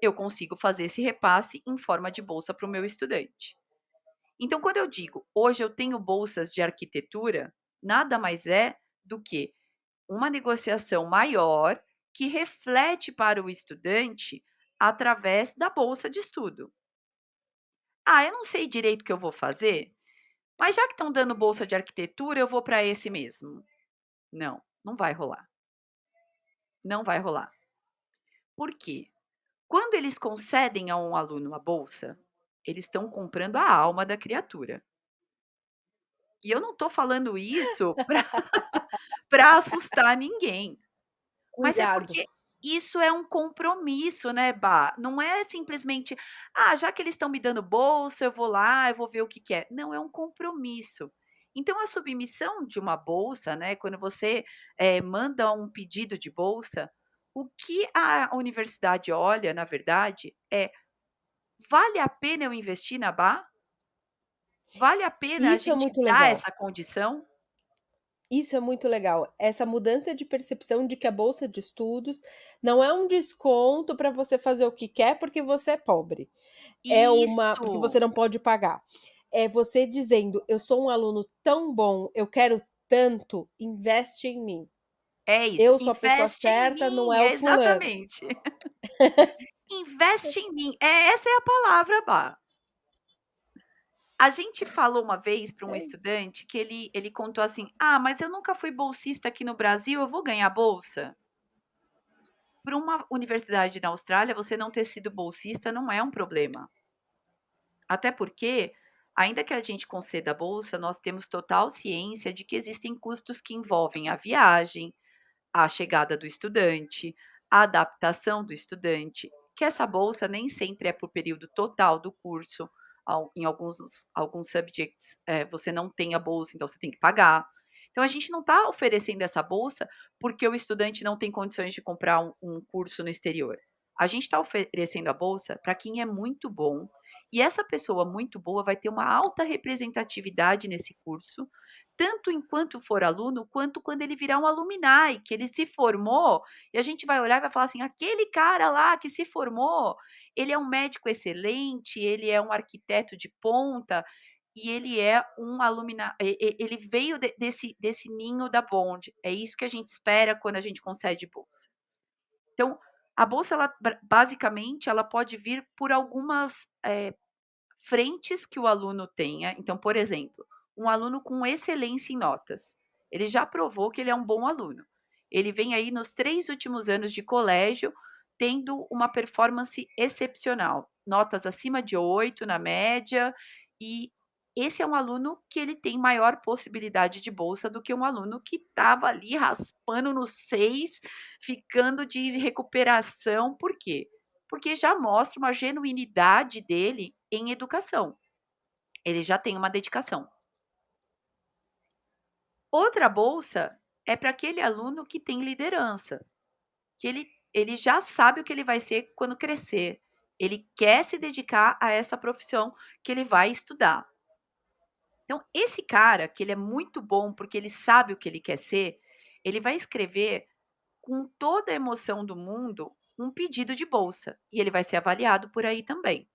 eu consigo fazer esse repasse em forma de bolsa para o meu estudante. Então, quando eu digo hoje eu tenho bolsas de arquitetura, nada mais é do que uma negociação maior que reflete para o estudante através da bolsa de estudo. Ah, eu não sei direito o que eu vou fazer, mas já que estão dando bolsa de arquitetura, eu vou para esse mesmo. Não, não vai rolar. Não vai rolar. Por quê? Quando eles concedem a um aluno a bolsa, eles estão comprando a alma da criatura. E eu não estou falando isso para assustar ninguém. Mas é Cuidado. porque isso é um compromisso, né, Bah, não é simplesmente: "Ah, já que eles estão me dando bolsa, eu vou lá, eu vou ver o que que é". Não, é um compromisso. Então a submissão de uma bolsa, né, quando você, manda um pedido de bolsa, o que a universidade olha, na verdade, é: "Vale a pena eu investir na Bah? Vale a pena a Isso é gente muito dar legal. essa condição?". Isso é muito legal. Essa mudança de percepção de que a bolsa de estudos não é um desconto para você fazer o que quer porque você é pobre. Porque Isso, você não pode pagar. É você dizendo: "Eu sou um aluno tão bom, eu quero tanto, investe em mim. é isso, Eu sou a pessoa investe em certa, não mim, é o fulano". exatamente. Investe em mim, essa é a palavra, Bá. A gente falou uma vez para um É. estudante que ele contou assim: "Ah, mas eu nunca fui bolsista aqui no Brasil, eu vou ganhar bolsa?". Para uma universidade na Austrália, você não ter sido bolsista não é um problema. Até porque, ainda que a gente conceda a bolsa, nós temos total ciência de que existem custos que envolvem a viagem, a chegada do estudante, a adaptação do estudante, que essa bolsa nem sempre é por período total do curso, em alguns subjects, você não tem a bolsa, então você tem que pagar. Então a gente não está oferecendo essa bolsa porque o estudante não tem condições de comprar um curso no exterior. A gente está oferecendo a bolsa para quem é muito bom, e essa pessoa muito boa vai ter uma alta representatividade nesse curso, tanto enquanto for aluno, quanto quando ele virar um alumni, que ele se formou, e a gente vai olhar e vai falar assim: "Aquele cara lá que se formou, ele é um médico excelente, ele é um arquiteto de ponta, e ele é um alumni, ele veio desse ninho da Bond". É isso que a gente espera quando a gente concede bolsa. Então, a bolsa ela basicamente, ela pode vir por algumas, frentes que o aluno tenha. Então, por exemplo, um aluno com excelência em notas, ele já provou que ele é um bom aluno. Ele vem aí nos 3 últimos anos de colégio tendo uma performance excepcional, notas acima de 8 na média, e esse é um aluno que ele tem maior possibilidade de bolsa do que um aluno que estava ali raspando no 6, ficando de recuperação. Por quê? Porque já mostra uma genuinidade dele em educação. Ele já tem uma dedicação. Outra bolsa é para aquele aluno que tem liderança, que ele já sabe o que ele vai ser quando crescer. Ele quer se dedicar a essa profissão que ele vai estudar. Então, esse cara, que ele é muito bom porque ele sabe o que ele quer ser, ele vai escrever com toda a emoção do mundo um pedido de bolsa e ele vai ser avaliado por aí também.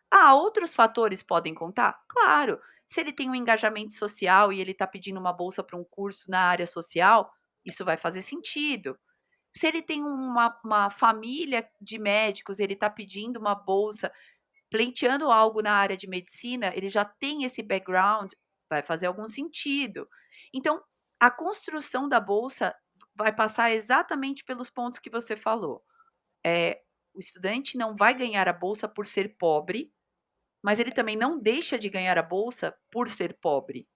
Ah, outros fatores podem contar? Claro, se ele tem um engajamento social e ele está pedindo uma bolsa para um curso na área social, isso vai fazer sentido. Se ele tem uma família de médicos, ele está pedindo uma bolsa, pleiteando algo na área de medicina, ele já tem esse background, vai fazer algum sentido. Então, a construção da bolsa vai passar exatamente pelos pontos que você falou. O estudante não vai ganhar a bolsa por ser pobre, mas ele também não deixa de ganhar a bolsa por ser pobre.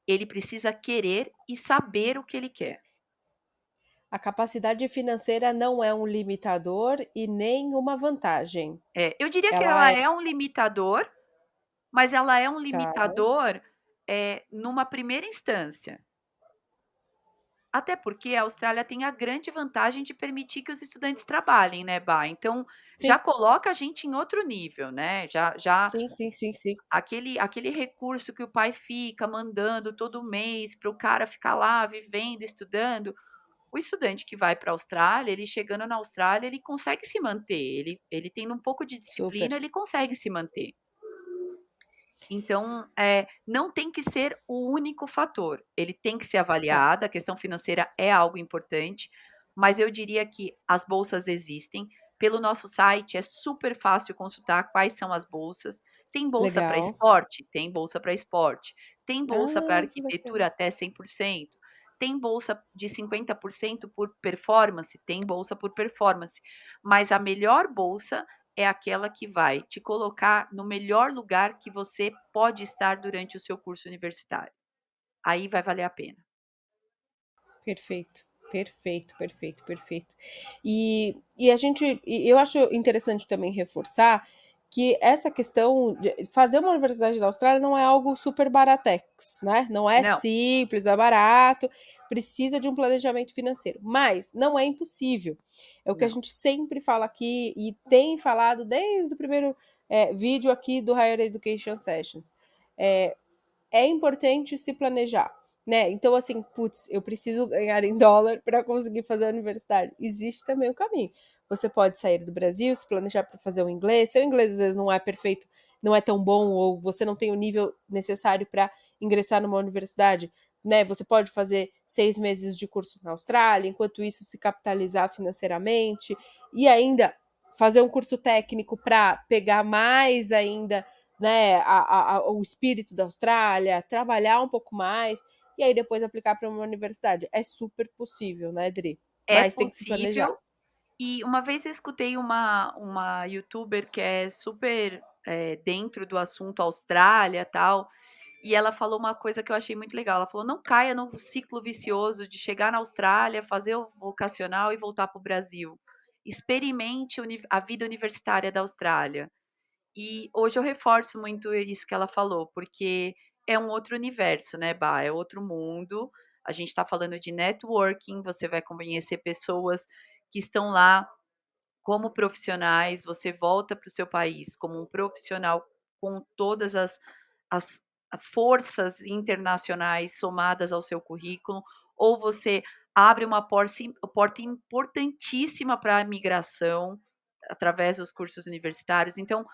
Ele precisa querer e saber o que ele quer. A capacidade financeira não é um limitador e nem uma vantagem. Eu diria que Ela ela é, é um limitador, mas ela é um tá, limitador, numa primeira instância. Até porque a Austrália tem a grande vantagem de permitir que os estudantes trabalhem, né, Bá? Então, já sim, coloca a gente em outro nível, né, já sim, sim, sim, sim. aquele recurso que o pai fica mandando todo mês para o cara ficar lá vivendo, estudando, o estudante que vai para a Austrália, ele chegando na Austrália, ele consegue se manter, ele tendo um pouco de disciplina, Super. ele consegue se manter. Então, não tem que ser o único fator, ele tem que ser Tá, avaliado, a questão financeira é algo importante, mas eu diria que as bolsas existem, pelo nosso site é super fácil consultar quais são as bolsas. Tem bolsa para legal. esporte? Tem bolsa para esporte. Tem bolsa para Ah, que arquitetura bacana. até 100%. Tem bolsa de 50% por performance? Tem bolsa por performance. Mas a melhor bolsa é aquela que vai te colocar no melhor lugar que você pode estar durante o seu curso universitário. Aí vai valer a pena. Perfeito, perfeito, perfeito, perfeito. E a gente, e eu acho interessante também reforçar que essa questão de fazer uma universidade da Austrália não é algo super baratex, né? Não é Não, simples, não é barato, precisa de um planejamento financeiro, mas não é impossível. É o que a não. gente sempre fala aqui e tem falado desde o primeiro vídeo aqui do Higher Education Sessions. É, é importante se planejar, né? Então, assim, putz, eu preciso ganhar em dólar para conseguir fazer a universidade. Existe também o caminho. Você pode sair do Brasil, se planejar para fazer o inglês. Seu inglês às vezes não é perfeito, não é tão bom, ou você não tem o nível necessário para ingressar numa universidade, né? Você pode fazer 6 meses de curso na Austrália, enquanto isso se capitalizar financeiramente e ainda fazer um curso técnico para pegar mais ainda, né, o espírito da Austrália, trabalhar um pouco mais e aí depois aplicar para uma universidade. É super possível, né, Dri? É Mas tem que se possível, planejar. E uma vez eu escutei uma youtuber que é super, dentro do assunto Austrália, tal, e ela falou uma coisa que eu achei muito legal, ela falou: "Não caia no ciclo vicioso de chegar na Austrália, fazer o vocacional e voltar para o Brasil. Experimente a vida universitária da Austrália". E hoje eu reforço muito isso que ela falou, porque é um outro universo, né, Bá, é outro mundo. A gente está falando de networking, você vai conhecer pessoas que estão lá como profissionais, você volta para o seu país como um profissional com todas as forças internacionais somadas ao seu currículo, ou você abre uma porta importantíssima para a migração através dos cursos universitários. Então,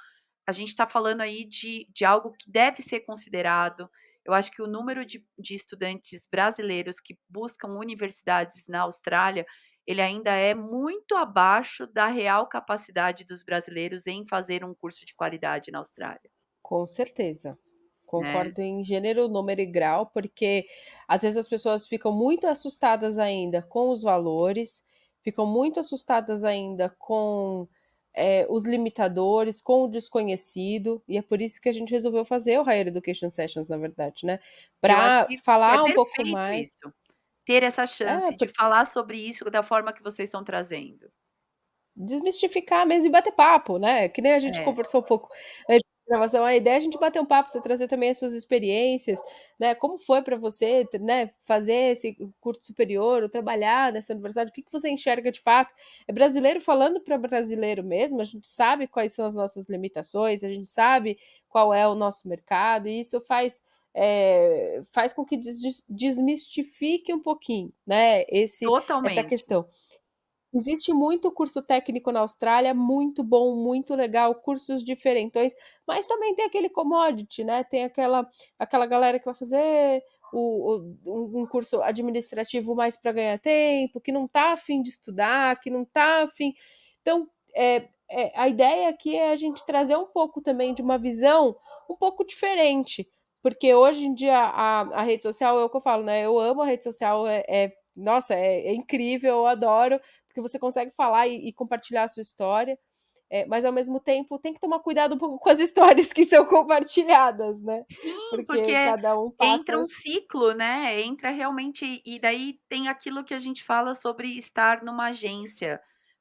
a gente está falando aí de algo que deve ser considerado. Eu acho que o número de estudantes brasileiros que buscam universidades na Austrália, ele ainda é muito abaixo da real capacidade dos brasileiros em fazer um curso de qualidade na Austrália, Com certeza. né. Concordo em gênero, número e grau, porque às vezes as pessoas ficam muito assustadas ainda com os valores, ficam muito assustadas ainda com, os limitadores, com o desconhecido, e é por isso que a gente resolveu fazer o Higher Education Sessions, na verdade, né, E eu acho para que é falar um pouco perfeito mais. isso, ter essa É, chance de falar sobre isso da forma que vocês estão trazendo. desmistificar mesmo e bater papo, né, que nem a gente É. conversou um pouco antes da gravação, a ideia é a gente bater um papo, você trazer também as suas experiências, né, como foi para você, né, fazer esse curso superior ou trabalhar nessa universidade, o que que você enxerga de fato. É brasileiro falando para brasileiro mesmo, a gente sabe quais são as nossas limitações, a gente sabe qual é o nosso mercado e isso faz com que desmistifique um pouquinho, né, essa Totalmente. questão. Existe muito curso técnico na Austrália, muito bom, muito legal, cursos diferentões, mas também tem aquele commodity, né, tem aquela galera que vai fazer um curso administrativo mais para ganhar tempo, que não está afim de estudar, que não está afim. Então, a ideia aqui é a gente trazer um pouco também de uma visão um pouco diferente, porque hoje em dia a rede social é o que eu falo, né, eu amo a rede social, nossa, é incrível, eu adoro, porque você consegue falar e compartilhar a sua história, mas ao mesmo tempo tem que tomar cuidado um pouco com as histórias que são compartilhadas, né? Sim, porque Porque cada um entra um passa. ciclo, né, entra realmente e daí tem aquilo que a gente fala sobre estar numa agência,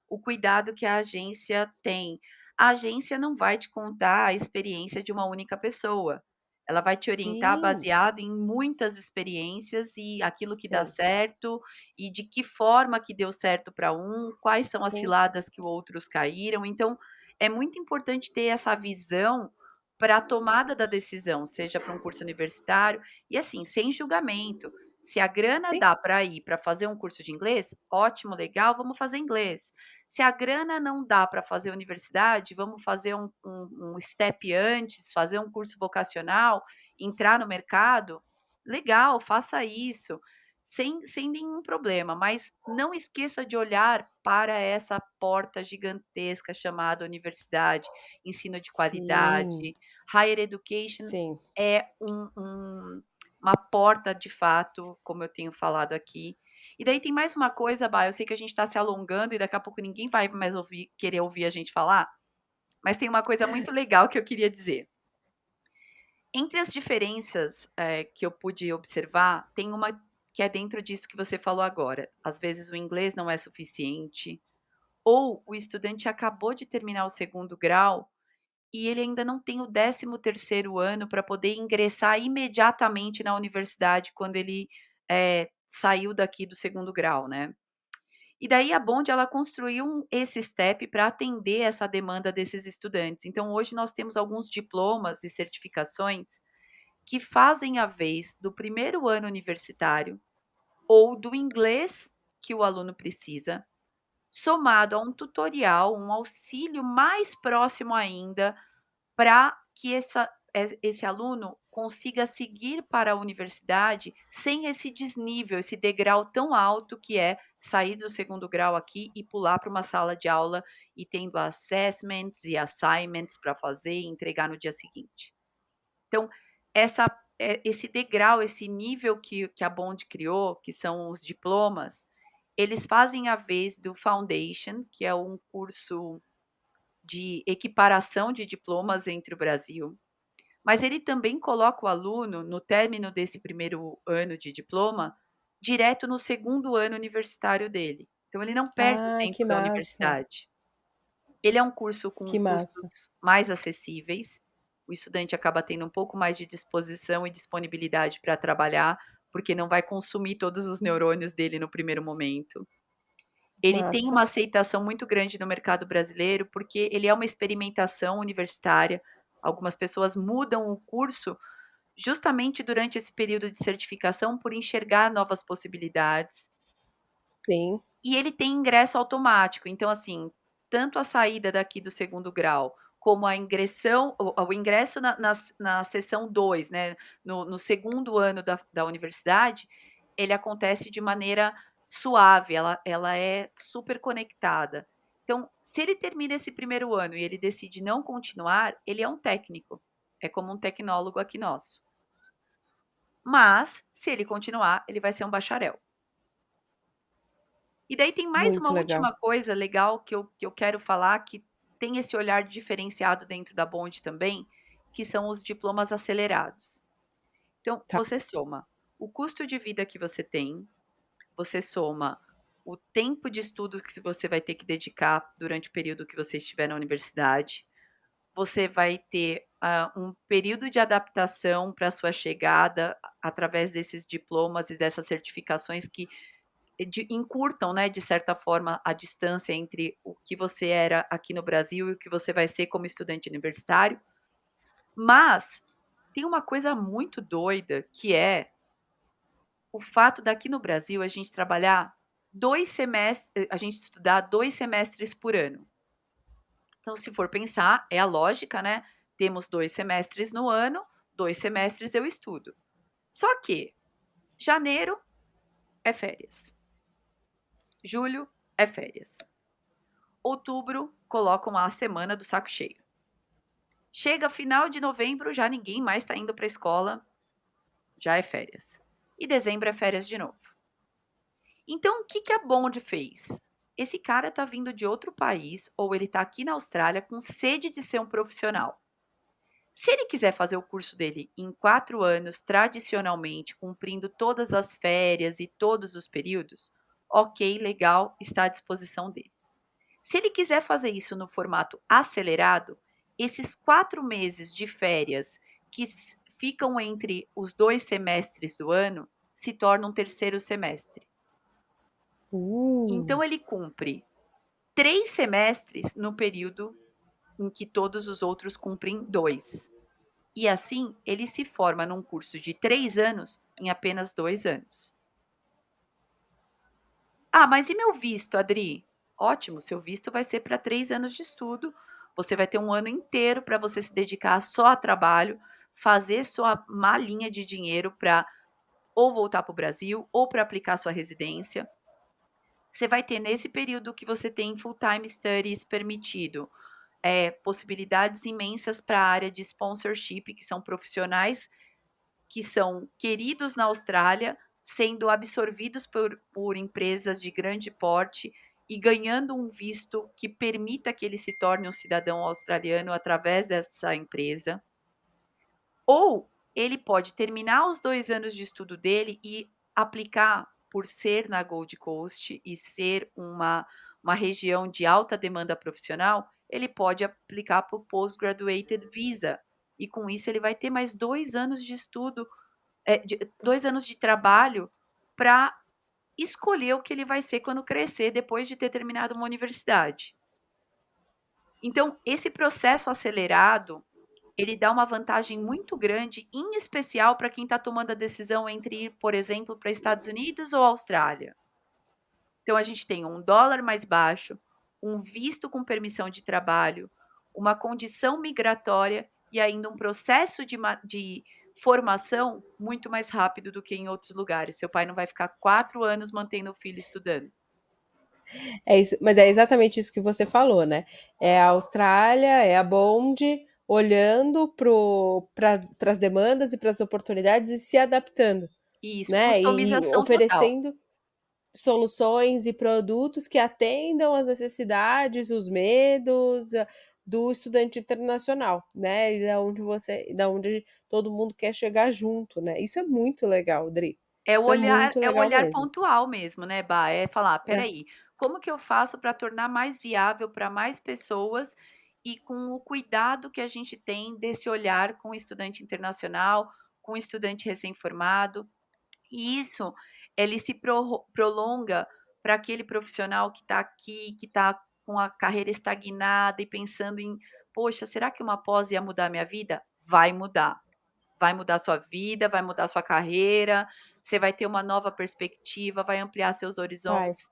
o cuidado que a agência tem. A agência não vai te contar a experiência de uma única pessoa, ela vai te orientar Sim, baseado em muitas experiências e aquilo que dá sim, certo, e de que forma que deu certo para um, quais são as sim, ciladas que outros caíram, então, é muito importante ter essa visão para a tomada da decisão, seja para um curso universitário, e assim, sem julgamento. Se a grana sim, dá para ir para fazer um curso de inglês, ótimo, legal, vamos fazer inglês. Se a grana não dá para fazer universidade, vamos fazer um step antes, fazer um curso vocacional, entrar no mercado, legal, faça isso, sem nenhum problema, mas não esqueça de olhar para essa porta gigantesca chamada universidade, ensino de sim, qualidade. Higher education sim. é uma porta de fato, como eu tenho falado aqui. E daí tem mais uma coisa, Bá, eu sei que a gente está se alongando e daqui a pouco ninguém vai mais querer ouvir a gente falar, mas tem uma coisa muito legal que eu queria dizer. Entre as diferenças, que eu pude observar, tem uma que é dentro disso que você falou agora. Às vezes o inglês não é suficiente, ou o estudante acabou de terminar o segundo grau e ele ainda não tem o 13º ano para poder ingressar imediatamente na universidade quando ele, saiu daqui do segundo grau, né. E daí a Bond ela construiu esse step para atender essa demanda desses estudantes. Então hoje nós temos alguns diplomas e certificações que fazem a vez do primeiro ano universitário ou do inglês que o aluno precisa, somado a um tutorial, um auxílio mais próximo ainda para que esse aluno consiga seguir para a universidade sem esse desnível, esse degrau tão alto que é sair do segundo grau aqui e pular para uma sala de aula e tendo assessments e assignments para fazer e entregar no dia seguinte. Então, esse degrau, esse nível que a Bond criou, que são os diplomas, eles fazem a vez do Foundation, que é um curso de equiparação de diplomas entre o Brasil, mas ele também coloca o aluno, no término desse primeiro ano de diploma, direto no segundo ano universitário dele. Então ele não perde o Ah, tempo que da massa, universidade. Ele é um curso com que massa. custos mais acessíveis, o estudante acaba tendo um pouco mais de disposição e disponibilidade para trabalhar, porque não vai consumir todos os neurônios dele no primeiro momento. Ele tem Massa. uma aceitação muito grande no mercado brasileiro, porque ele é uma experimentação universitária. Algumas pessoas mudam o curso justamente durante esse período de certificação por enxergar novas possibilidades. Sim. E ele tem ingresso automático, então assim, tanto a saída daqui do segundo grau, como a ingressão o ingresso na seção 2, né, no segundo ano da universidade, ele acontece de maneira suave, ela é super conectada. Então, se ele termina esse primeiro ano e ele decide não continuar, ele é um técnico, é como um tecnólogo aqui nosso. Mas, se ele continuar, ele vai ser um bacharel. E daí tem mais uma Muito legal. última coisa legal que eu quero falar, que tem esse olhar diferenciado dentro da Bond também, que são os diplomas acelerados. Então, Tá. você soma o custo de vida que você tem, você soma o tempo de estudo que você vai ter que dedicar durante o período que você estiver na universidade, você vai ter um período de adaptação para a sua chegada através desses diplomas e dessas certificações que encurtam, né, de certa forma, a distância entre o que você era aqui no Brasil e o que você vai ser como estudante universitário. Mas tem uma coisa muito doida, que é o fato daqui no Brasil a gente trabalhar 2 semestres, a gente estudar 2 semestres por ano. Então, se for pensar, é a lógica, né? Temos 2 semestres no ano, 2 semestres eu estudo. Só que janeiro é férias, julho é férias, outubro colocam a semana do saco cheio. Chega final de novembro, já ninguém mais está indo para a escola, já é férias. E dezembro é férias de novo. Então, o que, que a Bond fez? Esse cara está vindo de outro país, ou ele está aqui na Austrália com sede de ser um profissional. Se ele quiser fazer o curso dele em 4 anos, tradicionalmente, cumprindo todas as férias e todos os períodos, ok, legal, está à disposição dele. Se ele quiser fazer isso no formato acelerado, esses 4 meses de férias que ficam entre os 2 semestres do ano se tornam um terceiro semestre. Uh, Então ele cumpre 3 semestres no período em que todos os outros cumprem 2. E assim ele se forma num curso de 3 anos em apenas 2 anos. Ah, mas e meu visto, Adri? Ótimo, seu visto vai ser para 3 anos de estudo. Você vai ter um ano inteiro para você se dedicar só a trabalho, fazer sua malinha de dinheiro para ou voltar para o Brasil ou para aplicar sua residência. Você vai ter nesse período que você tem full-time studies permitido, possibilidades imensas para a área de sponsorship, que são profissionais que são queridos na Austrália, sendo absorvidos por empresas de grande porte e ganhando um visto que permita que ele se torne um cidadão australiano através dessa empresa. Ou ele pode terminar os 2 anos de estudo dele e aplicar, por ser na Gold Coast e ser uma região de alta demanda profissional, ele pode aplicar para o Postgraduated Visa. E com isso ele vai ter mais 2 anos de estudo, 2 anos de trabalho para escolher o que ele vai ser quando crescer, depois de ter terminado uma universidade. Então, esse processo acelerado, ele dá uma vantagem muito grande, em especial para quem está tomando a decisão entre ir, por exemplo, para Estados Unidos ou Austrália. Então, a gente tem um dólar mais baixo, um visto com permissão de trabalho, uma condição migratória e ainda um processo de formação muito mais rápido do que em outros lugares. Seu pai não vai ficar 4 anos mantendo o filho estudando. é isso, mas é exatamente isso que você falou, né? É a Austrália, é a Bond olhando para as demandas e para as oportunidades e se adaptando, Isso, né? E customização total. oferecendo. soluções e produtos que atendam às necessidades, os medos do estudante internacional, né? E da onde todo mundo quer chegar junto, né? Isso é muito legal, Dri. Isso é muito É o legal olhar mesmo. pontual mesmo, né, Bá, é falar: "Espera É, aí, como que eu faço para tornar mais viável para mais pessoas e com o cuidado que a gente tem desse olhar com o estudante internacional, com o estudante recém-formado". E isso, ele se prolonga para aquele profissional que está aqui, que está com a carreira estagnada e pensando em: "Poxa, será que uma pós ia mudar minha vida?". Vai mudar. Vai mudar sua vida, vai mudar sua carreira, você vai ter uma nova perspectiva, vai ampliar seus vai. horizontes.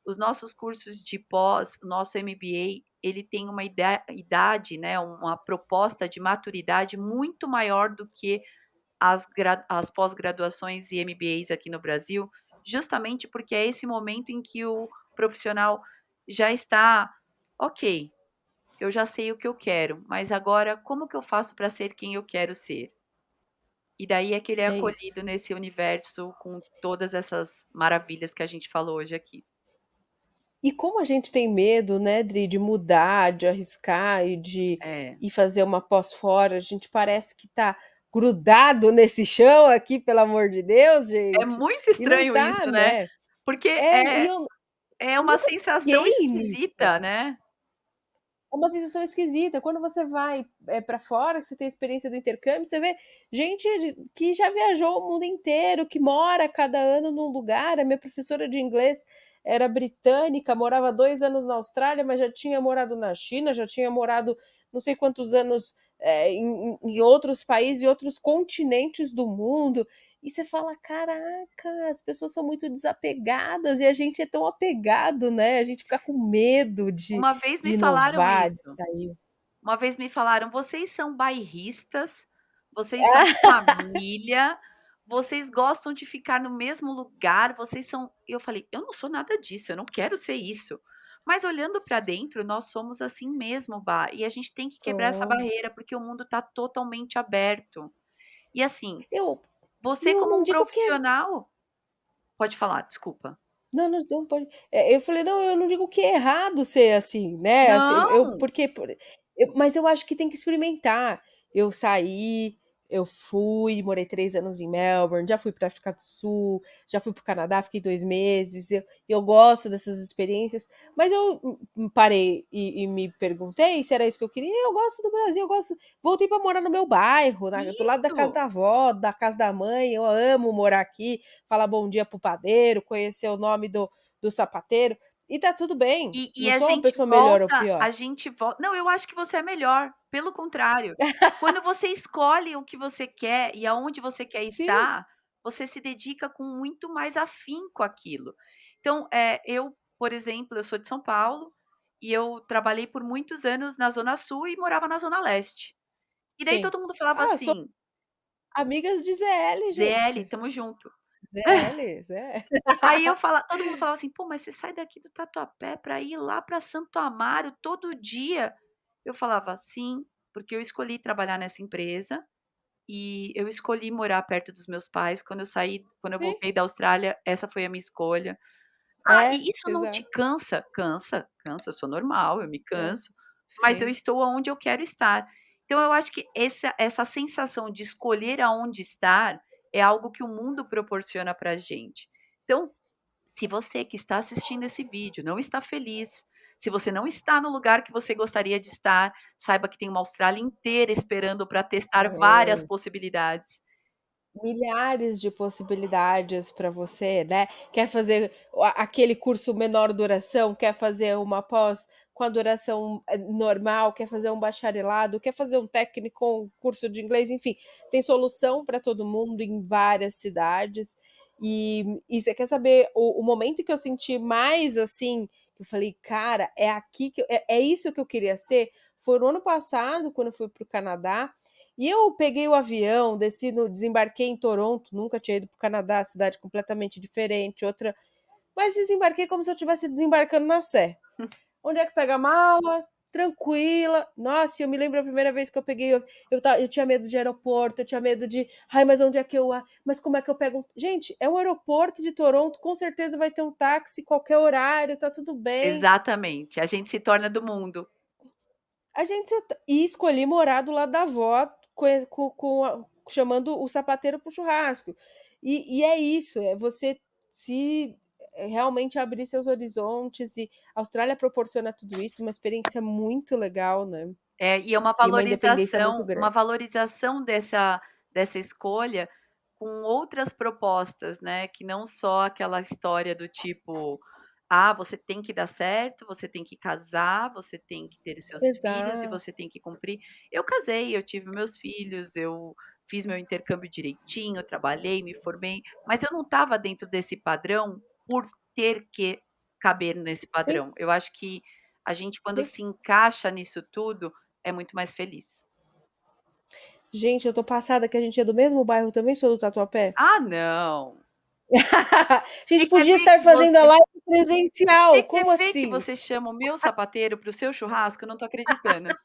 Os nossos cursos de pós, o nosso MBA, ele tem uma idade, né, uma proposta de maturidade muito maior do que as pós-graduações e MBAs aqui no Brasil, justamente porque é esse momento em que o profissional já está: "Ok, eu já sei o que eu quero, mas agora como que eu faço para ser quem eu quero ser?". E daí é que ele é É isso. acolhido nesse universo com todas essas maravilhas que a gente falou hoje aqui. E como a gente tem medo, né, Dri, de mudar, de arriscar e de É, ir fazer uma pós fora, a gente parece que tá grudado nesse chão aqui, pelo amor de Deus, é gente. muito E não estranho tá, isso, né, né? porque E é eu uma nunca sensação peguei nisso. esquisita, né. É uma sensação esquisita. Quando você vai para fora, que você tem a experiência do intercâmbio, você vê gente que já viajou o mundo inteiro, que mora cada ano num lugar. A minha professora de inglês era britânica, morava 2 anos na Austrália, mas já tinha morado na China, já tinha morado não sei quantos anos em outros países, em outros continentes do mundo. E você fala: caraca, as pessoas são muito desapegadas e a gente é tão apegado, né? A gente fica com medo Uma vez me de falaram inovar, de isso, sair. uma vez me falaram: "Vocês são bairristas, vocês são família, vocês gostam de ficar no mesmo lugar, vocês são". E eu falei: "Eu não sou nada disso, eu não quero ser isso". Mas olhando para dentro, nós somos assim mesmo, Bá, e a gente tem que quebrar essa Somos. barreira, porque o mundo está totalmente aberto. E assim, Eu você eu como não um digo que é profissional pode falar, desculpa. não, não, não pode eu falei: "Não, eu não digo que é errado ser assim, né, assim, eu Não, porque mas eu acho que tem que experimentar". Eu saí, eu fui, morei 3 anos em Melbourne, já fui para África do Sul, já fui para o Canadá, fiquei 2 meses, eu gosto dessas experiências, mas eu parei e me perguntei se era isso que eu queria, eu gosto do Brasil, eu gosto voltei para morar no meu bairro, do lado da casa isso. da avó, da casa da mãe, eu amo morar aqui, falar bom dia pro padeiro, conhecer o nome do sapateiro, e tá tudo bem. E Não a sou uma gente pessoa melhor ou volta pior. não, eu acho que você é melhor, pelo contrário. Quando você escolhe o que você quer e aonde você quer Sim, estar, você se dedica com muito mais afinco àquilo. Então, eu, por exemplo, eu sou de São Paulo, e eu trabalhei por muitos anos na zona sul e morava na zona leste. E daí sim. todo mundo falava Ah, sou assim: amigas de ZL, "ZL, gente. tamo junto". ZL, Zé. Aí todo mundo falava assim: "Pô, mas você sai daqui do Tatuapé para ir lá para Santo Amaro todo dia?". Eu falava: "Sim, porque eu escolhi trabalhar nessa empresa, e eu escolhi morar perto dos meus pais. Quando eu Sim, voltei da Austrália, essa foi a minha escolha". Ah, é, e isso não te exato. cansa? Cansa, cansa, eu sou normal, eu me É, canso, mas eu sim. estou aonde eu quero estar. Então eu acho que essa sensação de escolher aonde estar, é algo que o mundo proporciona pra gente. Então, se você que está assistindo esse vídeo não está feliz, se você não está no lugar que você gostaria de estar, saiba que tem uma Austrália inteira esperando para testar várias Tem. possibilidades. Milhares de possibilidades para você, né. Quer fazer aquele curso menor duração, quer fazer uma pós com a duração, normal, quer fazer um bacharelado, quer fazer um técnico, um curso de inglês, enfim, tem solução para todo mundo em várias cidades. E você quer saber o momento que eu senti mais, assim, que eu falei: "Cara, é aqui que é isso que eu queria ser", foi no ano passado, quando eu fui para o Canadá, e eu peguei o avião, desci no desembarquei em Toronto, nunca tinha ido para o Canadá, cidade completamente diferente, outra, mas desembarquei como se eu estivesse desembarcando na Sé. Onde é que pega a mala? tranquila. Nossa, eu me lembro a primeira vez que eu peguei, eu tinha medo de aeroporto, eu tinha medo de, ai, mas onde é que eu, mas como é que eu pego? Gente, é um aeroporto de Toronto, com certeza vai ter um táxi qualquer horário, tá tudo bem. Exatamente, a gente se torna do mundo. A gente e escolhi morar do lado da avó, chamando o sapateiro pro churrasco. E é isso, é você se realmente abrir seus horizontes, e a Austrália proporciona tudo isso, uma experiência muito legal, né? É, e é E uma independência muito uma grande. valorização dessa escolha com outras propostas, né, que não só aquela história do tipo: "Ah, você tem que dar certo, você tem que casar, você tem que ter os seus filhos e Exato. você tem que cumprir". Eu casei, eu tive meus filhos, eu fiz meu intercâmbio direitinho, trabalhei, me formei, mas eu não estava dentro desse padrão por ter que caber nesse Sim, padrão. Eu acho que a gente, quando sim. se encaixa nisso tudo, é muito mais feliz. Gente, eu tô passada que a gente é do mesmo bairro também, sou do Tatuapé. "Ah, não, A gente você quer podia ver estar que fazendo a você live você presencial, quer como ver que assim? você chama o meu sapateiro para o seu churrasco? Eu não tô acreditando".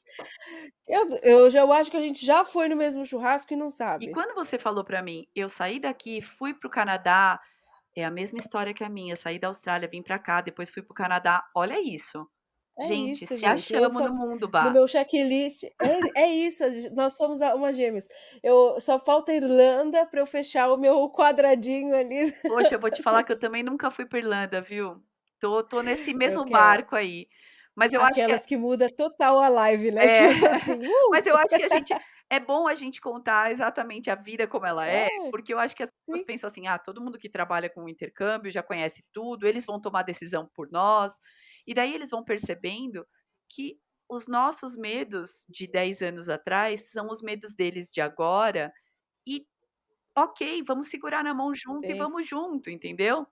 Eu acho que a gente já foi no mesmo churrasco e não E sabe. quando você falou pra mim: "Eu saí daqui, fui para o Canadá", é a mesma história que a minha, saí da Austrália, vim pra cá, depois fui para o Canadá, olha isso. É Gente, isso, se gente. Eu achamos só no mundo, no Bah. meu checklist é isso, nós somos uma gêmeas. Eu só falta a Irlanda para eu fechar o meu quadradinho ali. Poxa, eu vou te falar que eu também nunca fui pra Irlanda, viu. Tô nesse Eu mesmo quero. barco aí. Mas eu acho que Aquelas que muda total a live, né, é, tipo assim, mas eu acho que a gente é bom a gente contar exatamente a vida como ela é, É, porque eu acho que as pessoas sim, pensam assim: "Ah, todo mundo que trabalha com intercâmbio já conhece tudo, eles vão tomar decisão por nós", e daí eles vão percebendo que os nossos medos de 10 anos atrás são os medos deles de agora e, ok, vamos segurar na mão junto e sim, vamos junto, entendeu?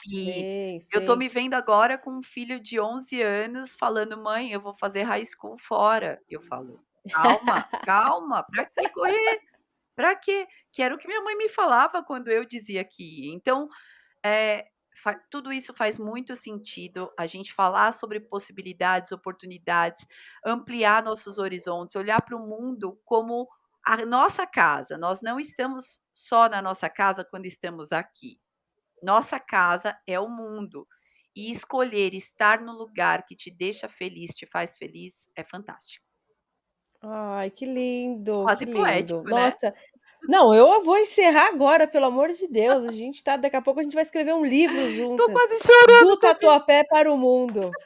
E sim, eu tô sim. me vendo agora com um filho de 11 anos falando: "Mãe, eu vou fazer high school fora". Eu falo: "Calma, calma, pra que correr? Pra quê?". Que era o que minha mãe me falava quando eu dizia que ia. Então, eh, tudo isso faz muito sentido, a gente falar sobre possibilidades, oportunidades, ampliar nossos horizontes, olhar para o mundo como a nossa casa. Nós não estamos só na nossa casa quando estamos aqui. Nossa casa é o mundo. E escolher estar no lugar que te deixa feliz, te faz feliz, é fantástico. Ai, que lindo, que Quase lindo. poético, né? Nossa, não, eu vou encerrar agora, pelo amor de Deus, a gente tá daqui a pouco a gente vai escrever um livro Tô juntas, quase chorando do também. Tatuapé para o mundo.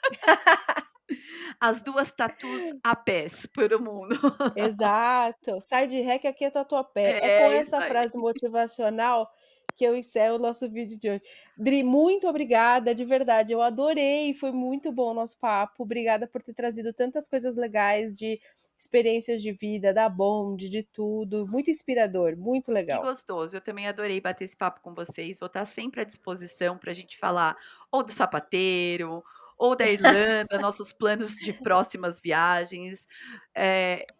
As 2 tatus a pés pelo mundo. Exato, sai de ré que aqui é Tatuapé. É com É isso essa aí. frase motivacional que eu encerro o nosso vídeo de hoje. Dri, muito obrigada, de verdade, eu adorei, foi muito bom o nosso papo. Obrigada por ter trazido tantas coisas legais de experiências de vida, da Bond, de tudo. Muito inspirador, muito Que legal. gostoso, eu também adorei bater esse papo com vocês, vou estar sempre à disposição para a gente falar ou do sapateiro, ou da Irlanda, nossos planos de próximas viagens,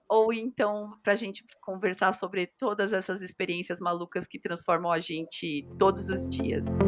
ou então para a gente conversar sobre todas essas experiências malucas que transformam a gente todos os dias.